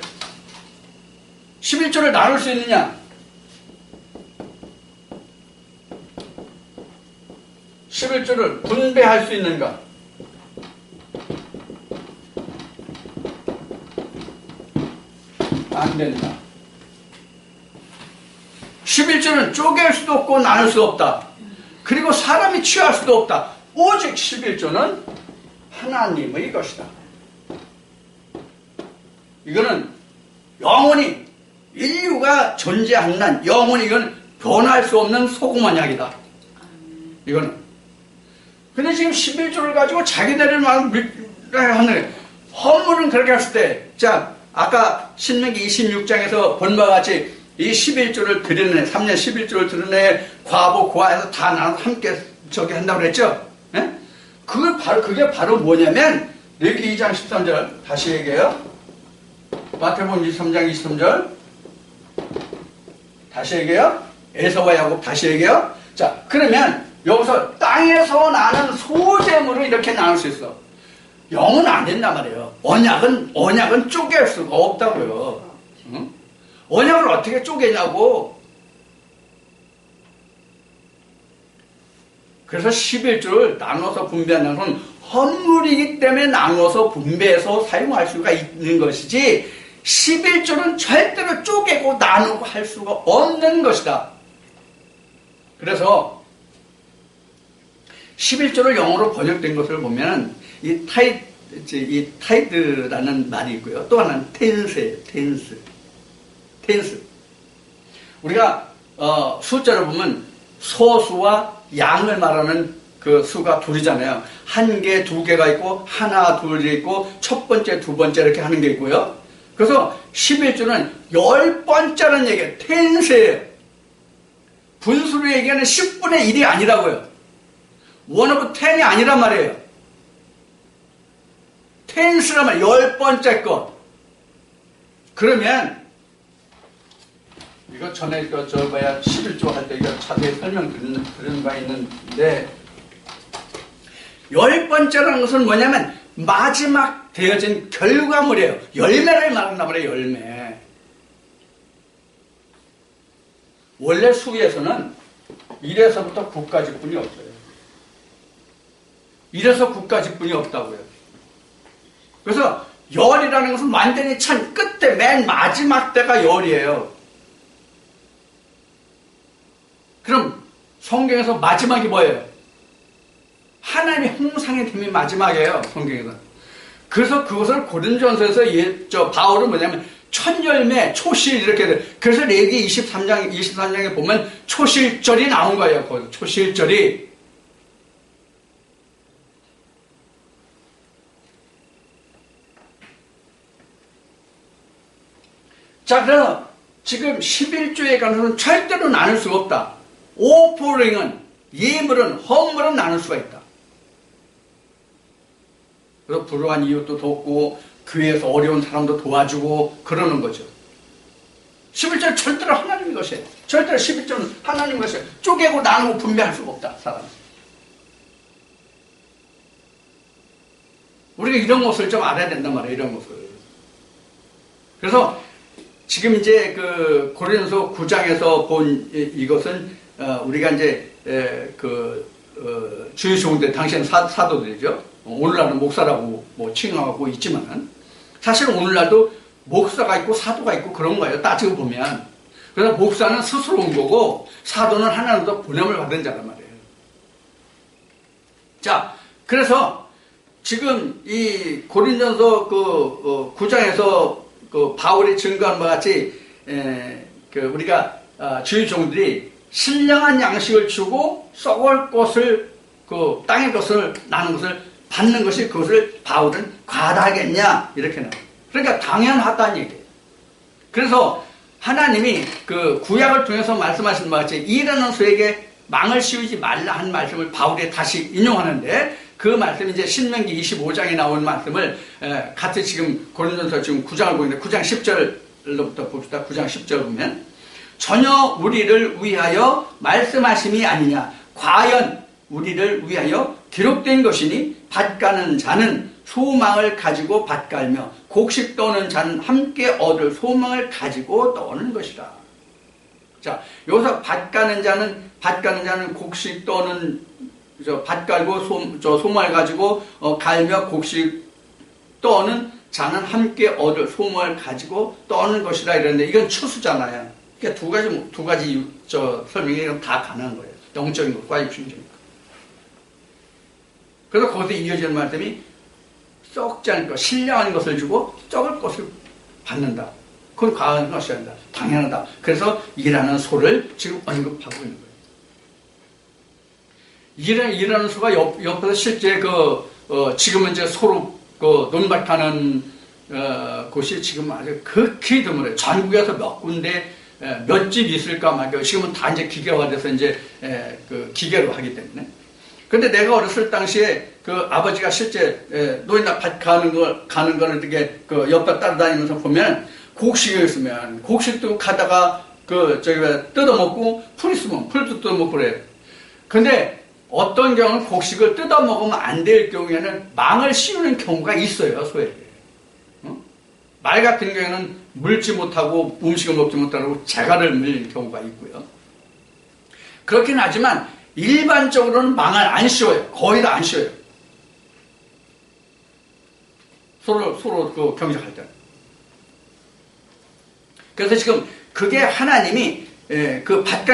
11조를 나눌 수 있느냐? 11조를 분배할 수 있는가? 안 된다. 11조는 쪼갤 수도 없고 나눌 수 없다. 그리고 사람이 취할 수도 없다. 오직 11조는 하나님의 것이다. 이거는 영원히 인류가 존재하는 한 영원히 이건 변할 수 없는 소금 언약이다. 이거는. 근데 지금 11조를 가지고 자기네를 막 하는 거예요. 허물은 그렇게 했을 때, 자, 아까 신명기 26장에서 본 바와 같이 이 11조를 드러내, 3년 11조를 드러내, 과부, 고아에서 다 나눠 함께 저기 한다고 그랬죠? 예? 그게 바로 뭐냐면, 레위기 2장 13절, 다시 얘기해요. 마태복음 23장 23절, 다시 얘기해요. 에서와 야곱, 다시 얘기해요. 자, 그러면 여기서 땅에서 나는 소재물을 이렇게 나눌 수 있어. 영은 안 된단 말이에요. 언약은 쪼갤 수가 없다고요. 응? 언약을 어떻게 쪼개냐고. 그래서 11조를 나눠서 분배한다는 건 헌물이기 때문에 나눠서 분배해서 사용할 수가 있는 것이지 11조는 절대로 쪼개고 나누고 할 수가 없는 것이다. 그래서 11조를 영어로 번역된 것을 보면 이 타이드라는 말이 있고요. 또 하나는 텐스예요. 텐스. 우리가 숫자를 보면 소수와 양을 말하는 그 수가 둘이잖아요. 한 개, 두 개가 있고 하나, 둘이 있고 첫 번째, 두 번째 이렇게 하는 게 있고요. 그래서 11조는 10번째라는 얘기예요. 텐스예요. 분수로 얘기하는 10분의 1이 아니라고요. 1 over 10이 아니란 말이에요. 텐스라면 10번째 거. 그러면 이거 전에 저 뭐야 11조 할 때 이거 자세히 설명드리는 바 있는데 10번째라는 것은 뭐냐면 마지막 되어진 결과물이에요. 열매를 말한단 말이에요. 열매. 원래 수에서는 1에서부터 9까지 뿐이 없어요. 1에서 9까지 뿐이 없다고요. 그래서 열이라는 것은 완전히 참 끝에 맨 마지막 때가 열이에요. 그럼 성경에서 마지막이 뭐예요? 하나님의 형상의 됨이 마지막이에요. 성경에서. 그래서 그것을 고린도전서에서 바울은 뭐냐면 첫열매, 초실 이렇게 돼. 그래서 레위기 23장에 보면 초실절이 나온 거예요. 거기서 초실절이. 자, 그래서 지금 11조에 관해서는 절대로 나눌 수가 없다. 오포링은, 예물은, 헌물은 나눌 수가 있다. 그래서 불우한 이웃도 돕고, 교회에서 어려운 사람도 도와주고, 그러는 거죠. 11조는 절대로 하나님의 것이에요. 절대로 11조는 하나님의 것이에요. 쪼개고 나누고 분배할 수가 없다, 사람. 우리가 이런 것을 좀 알아야 된단 말이에요, 이런 것을. 그래서, 지금 이제 그 고린도서 9장에서 본 이것은 우리가 이제 주의 종들 당시에는 사도들이죠. 오늘날은 목사라고 뭐 칭하고 있지만은 사실 오늘날도 목사가 있고 사도가 있고 그런 거예요. 따지고 보면. 그래서 목사는 스스로 온 거고 사도는 하나님으로부터 보냄을 받은 자란 말이에요. 자, 그래서 지금 이 고린도전서 9장에서 그 바울이 증거한 바와 같이 우리가 주의 종들이 신령한 양식을 주고 썩을 것을 그 땅의 것을 나는 것을 받는 것이 그것을 바울은 과다하겠냐 이렇게 나와요. 그러니까 당연하다는 얘기예요. 그래서 하나님이 그 구약을 통해서 말씀하신 바와 같이 일하는 소에게 망을 씌우지 말라 한 말씀을 바울이 다시 인용하는데 그 말씀이 이제 신명기 25장에 나온 말씀을 같이 지금 고린도전서 지금 9장을 보는데 9장 10절로부터 봅시다. 9장 10절 보면 전혀 우리를 위하여 말씀하심이 아니냐 과연 우리를 위하여 기록된 것이니 밭가는 자는 소망을 가지고 밭갈며 곡식 떠는 자는 함께 얻을 소망을 가지고 떠는 것이다. 자, 여기서 밭가는 자는 곡식 떠는 밭갈고 소망을 가지고 갈며 곡식 떠는 자는 함께 얻을 소망을 가지고 떠는 것이라 이랬는데 이건 추수잖아요. 그러니까 두 가지 설명이 다 가능한 거예요. 영적인 것과 육신적인 것. 그래서 거기서 이어지는 말씀이 썩지 않을 것, 신령한 것을 주고 썩을 것을 받는다. 그건 과한 것이 아니다. 당연하다. 그래서 일하는 소를 지금 언급하고 있는 거예요. 일하는 소가 옆에서 실제 지금은 이제 소로 논밭하는 곳이 지금 아주 극히 드물어요. 전국에서 몇 군데 몇 집 있을까 말이에요. 지금은 다 이제 기계화돼서 이제 기계로 하기 때문에. 근데 내가 어렸을 당시에 그 아버지가 실제 노인네 밭 가는 거를 이렇게 옆에 따라다니면서 보면 곡식이 있으면 곡식도 가다가 뜯어먹고 풀 있으면 풀도 뜯어먹고 그래요. 근데 어떤 경우는 곡식을 뜯어먹으면 안 될 경우에는 망을 씌우는 경우가 있어요, 소에게. 말 같은 경우에는 물지 못하고 음식을 먹지 못하고 재갈을 물리는 경우가 있고요. 그렇긴 하지만 일반적으로는 망을 안 씌워요. 거의 다 안 씌워요. 서로 경작할 때. 그래서 지금 그게 하나님이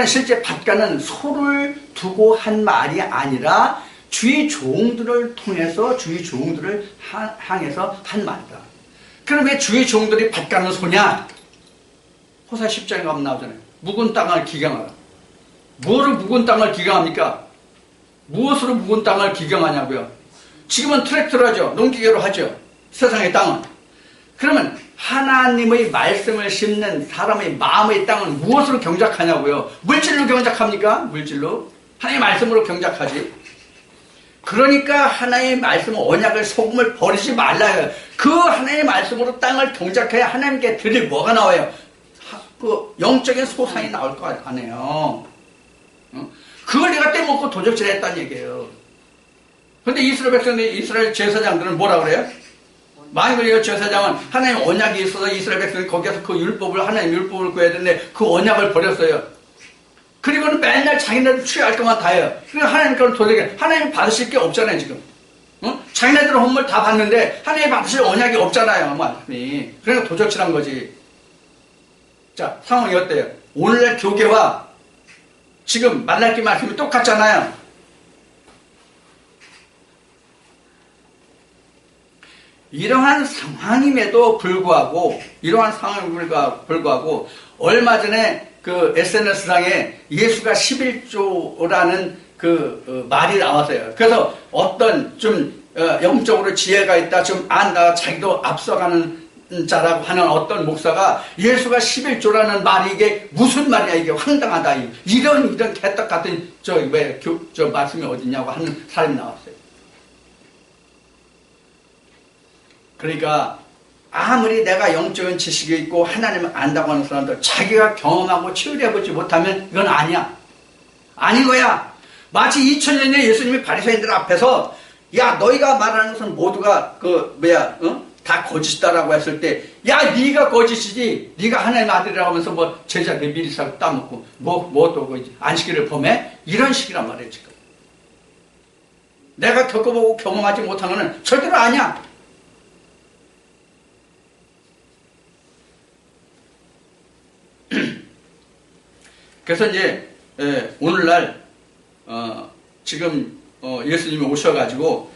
실제 밭가는 소를 두고 한 말이 아니라 주의 종들을 통해서 주의 종들을 향해서 한 말이다. 그럼 왜 주의 종들이 밭가는 소냐? 호사 10장에 가면 나오잖아요. 묵은 땅을 기경하라. 뭐로 묵은 땅을 기경합니까? 무엇으로 묵은 땅을 기경하냐고요? 지금은 트랙터로 하죠. 농기계로 하죠. 세상의 땅은. 그러면 하나님의 말씀을 심는 사람의 마음의 땅은 무엇으로 경작하냐고요? 물질로 경작합니까? 물질로? 하나님의 말씀으로 경작하지. 그러니까 하나님의 말씀, 언약을, 소금을 버리지 말라요. 그 하나님의 말씀으로 땅을 경작해야 하나님께 드릴 뭐가 나와요? 영적인 소상이 나올 거 아니에요. 그걸 내가 떼먹고 도적질 했다는 얘기예요. 근데 이스라엘 제사장들은 뭐라 그래요? 만일 제사장은 하나님 언약이 있어서 이스라엘 백성이 거기서 그 율법을, 하나님 율법을 구해야 되는데 그 언약을 버렸어요. 그리고는 맨날 자기네들 취할 것만 다 해요. 그러니까 하나님께는 도저히 하나님 받으실 게 없잖아요, 지금. 자기네들은 헌물 다 받는데 하나님 받으실 언약이 없잖아요, 말씀이. 그러니까 도적질한 거지. 자, 상황이 어때요? 오늘날 교계와 지금 말라기 말씀이 똑같잖아요. 이러한 상황임에도 불구하고 얼마 전에 그 SNS상에 예수가 11조라는 말이 나왔어요. 그래서 어떤 좀 영적으로 지혜가 있다, 좀 안다, 자기도 앞서가는 자라고 하는 어떤 목사가 예수가 11조라는 말이 이게 무슨 말이야, 이게 황당하다, 이런 개떡 같은 저 말씀이 어딨냐고 하는 사람이 나왔어요. 그러니까 아무리 내가 영적인 지식이 있고 하나님을 안다고 하는 사람도 자기가 경험하고 치유해보지 못하면 이건 아니야. 아닌 거야. 마치 2000년에 예수님이 바리새인들 앞에서 야, 너희가 말하는 것은 모두가 다 거짓이다라고 했을 때, 야, 네가 거짓이지, 네가 하나님의 아들이라고 하면서 뭐 제자들 미리 사고 따먹고 또 안식일을 범해? 이런 식이란 말이에요, 지금. 내가 겪어보고 경험하지 못한 거는 절대로 아니야. 그래서 이제 오늘날 지금 예수님이 오셔가지고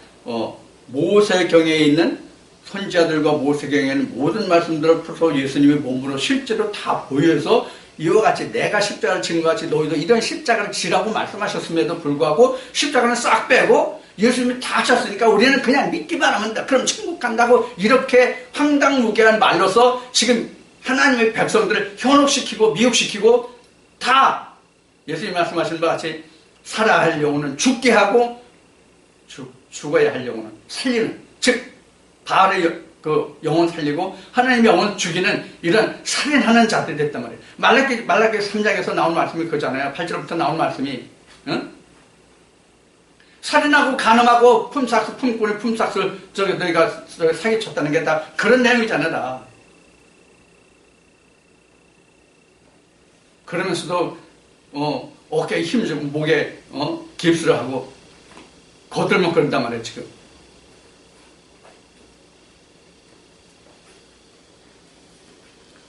모세경에 있는 선지자들과 모세경에 있는 모든 말씀들을 풀어서 예수님의 몸으로 실제로 다 보여서 이와 같이 내가 십자가를 지는 것 같이 너희도 이런 십자가를 지라고 말씀하셨음에도 불구하고 십자가는 싹 빼고 예수님이 다 하셨으니까 우리는 그냥 믿기만 하면 돼. 그럼 천국 간다고 이렇게 황당무계한 말로서 지금 하나님의 백성들을 현혹시키고 미혹시키고 다 예수님이 말씀하신 바 같이 살아야 할 영혼은 죽게 하고 죽어야 할 영혼은 살리는, 즉 바알의 그 영혼 살리고 하나님의 영혼 죽이는 이런 살인하는 자들이 됐단 말이에요. 말라기 3장에서 나온 말씀이 그거잖아요. 8절부터 나온 말씀이 살인하고 간음하고 품꾼의 품삯을 너희가 사기쳤다는 게 다 그런 내용이잖아요. 다. 그러면서도 어깨에 힘주고 목에 깁스를 하고 거들먹 그런단 말이에요. 지금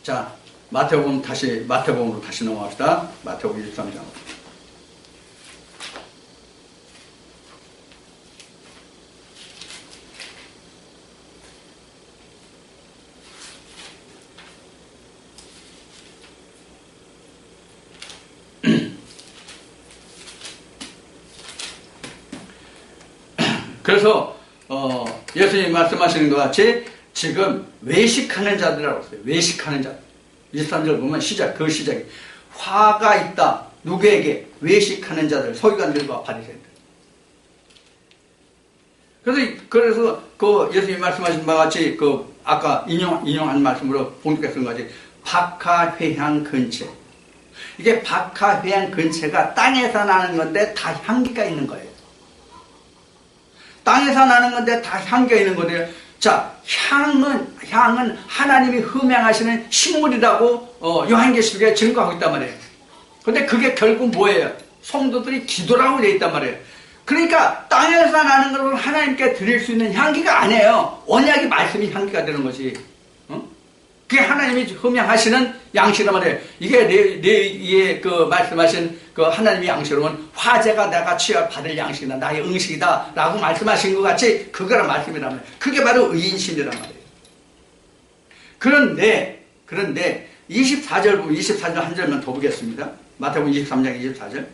자, 마태복음으로 다시 넘어갑시다. 마태복음 23장. 그래서 예수님이 말씀하시는 것 같이 지금 외식하는 자들이라고 했어요. 외식하는 자들. 23절 보면 그 시작이 화가 있다. 누구에게? 외식하는 자들, 서기관들과 바리새인들. 그래서 그 예수님이 말씀하신 바와 같이 그 아까 인용한 말씀으로 본격에 쓴 거지. 박하회향 근체. 이게 박하회향 근체가 땅에서 나는 건데 다 향기가 있는 거예요. 땅에서 나는 건데 다 향기가 있는 거예요. 자, 향은 하나님이 흠양하시는 식물이라고 요한계시록에 증거하고 있단 말이에요. 근데 그게 결국 뭐예요? 성도들이 기도라고 되어 있단 말이에요. 그러니까 땅에서 나는 것을 하나님께 드릴 수 있는 향기가 아니에요. 언약의 말씀이 향기가 되는 거지. 그게 하나님이 흠양하시는 양식이란 말이에요. 이게 내 그 말씀하신 그 하나님의 양식으로는 화제가 내가 취업받을 양식이다. 나의 응식이다. 라고 말씀하신 것 같이 그거란 말씀이란 말이에요. 그게 바로 의인신이란 말이에요. 그런데 24절 한 절만 더 보겠습니다. 마태복음 23장 24절.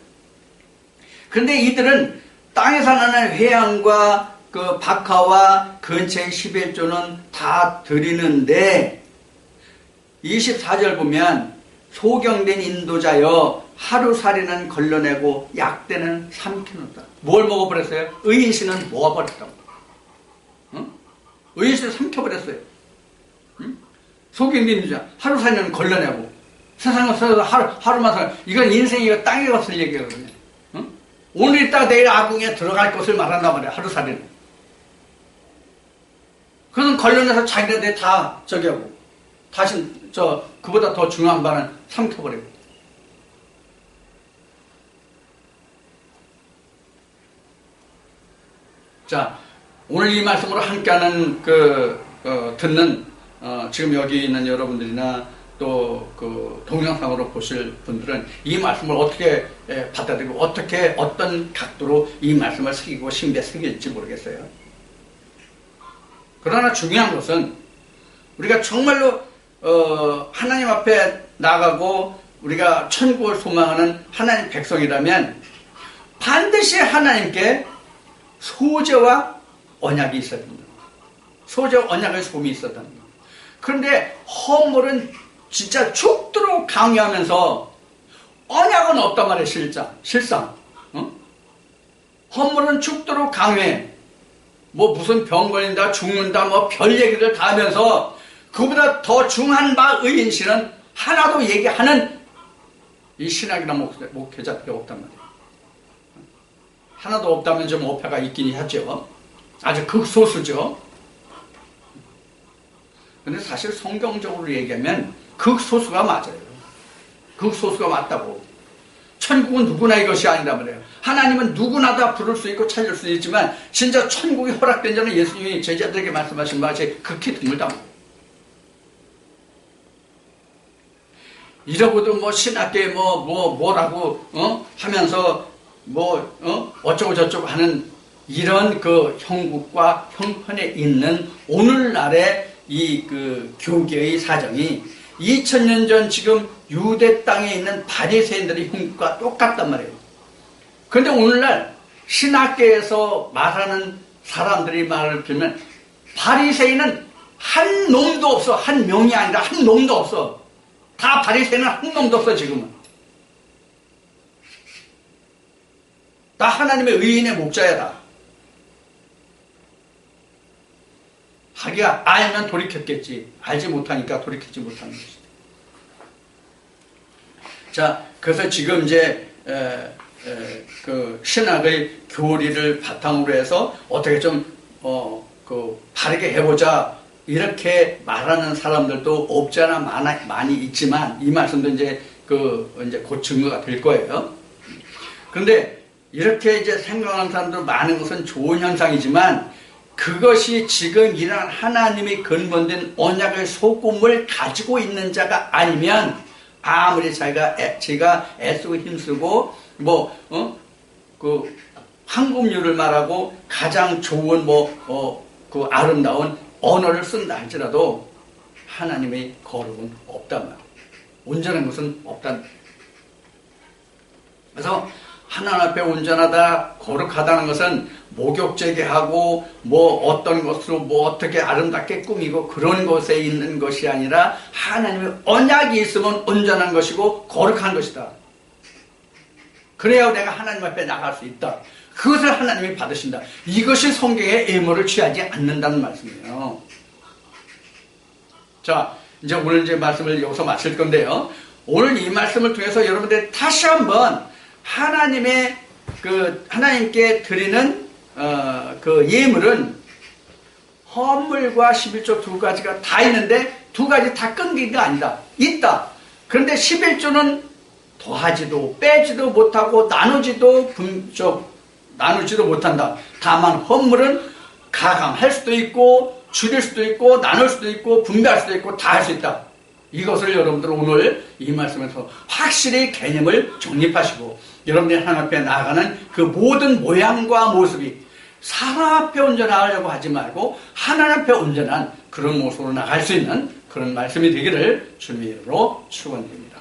그런데 이들은 땅에서 나는 회양과 그 박하와 근처의 11조는 다 드리는데 24절 보면 소경된 인도자여 하루살이는 걸러내고 약대는 삼켜놓다. 뭘 먹어버렸어요? 의인신은 먹어버렸다고. 의인신을 삼켜버렸어요. 소경된 인도자 하루살이는 걸러내고 세상을 살아서 하루만 살아. 이건 인생이 땅에 갔을 얘기거든요. 오늘 있다가 내일 아궁에 들어갈 것을 말한단 말이야. 하루살이는. 그것은 걸러내서 자기네들 다 저기 하고 다시 그보다 더 중요한 바는 삼켜버리고. 자, 오늘 이 말씀으로 함께하는 듣는 지금 여기 있는 여러분들이나 또 그 동영상으로 보실 분들은 이 말씀을 어떻게 받아들이고 어떤 각도로 이 말씀을 새기고 심기에 새길지 모르겠어요. 그러나 중요한 것은 우리가 정말로 하나님 앞에 나가고 우리가 천국을 소망하는 하나님 백성이라면 반드시 하나님께 소재와 언약이 있어야 됩니다. 소재와 언약의 소음이 있어야 됩니다. 그런데 허물은 진짜 죽도록 강요하면서 언약은 없단 말이에요. 실상. 허물은 죽도록 강요해. 뭐 무슨 병 걸린다 죽는다 뭐 별 얘기를 다 하면서 그보다 더 중한 바 의인신은 하나도 얘기하는 이 신학이나 목회자들이 없단 말이에요. 하나도 없다면 좀 오해가 있긴 하죠. 아주 극소수죠. 근데 사실 성경적으로 얘기하면 극소수가 맞아요. 극소수가 맞다고. 천국은 누구나 이것이 아니란 말이에요. 하나님은 누구나 다 부를 수 있고 찾을 수 있지만 진짜 천국이 허락된 자는 예수님이 제자들에게 말씀하신 바같이 극히 드물다. 이러고도 뭐 신학계 뭐라고 하면서 어쩌고 저쩌고 하는 이런 그 형국과 형편에 있는 오늘날의 이 그 교계의 사정이 2000년 전 지금 유대 땅에 있는 바리새인들의 형국과 똑같단 말이에요. 그런데 오늘날 신학계에서 말하는 사람들이 말을 들으면 바리새인은 한 놈도 없어. 한 명이 아니라 한 놈도 없어. 다 바리새인은 한 놈도 없어 지금은. 다 하나님의 의인의 목자야 다. 하기야 알면 돌이켰겠지. 알지 못하니까 돌이키지 못하는 것이다. 자, 그래서 지금 이제 그 신학의 교리를 바탕으로 해서 어떻게 좀 바르게 해보자 이렇게 말하는 사람들도 없지 않아 많이 있지만 이 말씀도 이제 이제 곧 증거가 될 거예요. 그런데 이렇게 이제 생각하는 사람들 많은 것은 좋은 현상이지만 그것이 지금 일어난 하나님이 근본된 언약의 소금을 가지고 있는 자가 아니면 아무리 제가 애쓰고 힘쓰고 그 황금률을 말하고 가장 좋은 그 아름다운 언어를 쓴다 할지라도 하나님의 거룩은 없단 말이에요. 온전한 것은 없단 말이에요. 그래서 하나님 앞에 온전하다, 거룩하다는 것은 목욕제계하고 어떤 것으로 어떻게 아름답게 꾸미고 그런 것에 있는 것이 아니라 하나님의 언약이 있으면 온전한 것이고 거룩한 것이다. 그래야 내가 하나님 앞에 나갈 수 있다. 그것을 하나님이 받으신다. 이것이 성경의 예물을 취하지 않는다는 말씀이에요. 자, 이제 오늘 이제 말씀을 여기서 마칠 건데요. 오늘 이 말씀을 통해서 여러분들 다시 한번 하나님께 드리는 그 예물은 헌물과 11조 두 가지가 다 있는데 두 가지 다 끊긴 게 아니다. 있다. 그런데 11조는 더하지도 빼지도 못하고 나누지도 못한다. 다만 헌물은 가감할 수도 있고 줄일 수도 있고 나눌 수도 있고 분배할 수도 있고 다 할 수 있다. 이것을 여러분들 오늘 이 말씀에서 확실히 개념을 정립하시고 여러분들이 하나님 앞에 나아가는 그 모든 모양과 모습이 사람 앞에 온전하려고 하지 말고 하나님 앞에 온전한 그런 모습으로 나갈 수 있는 그런 말씀이 되기를 주님의 이름으로 축원드립니다.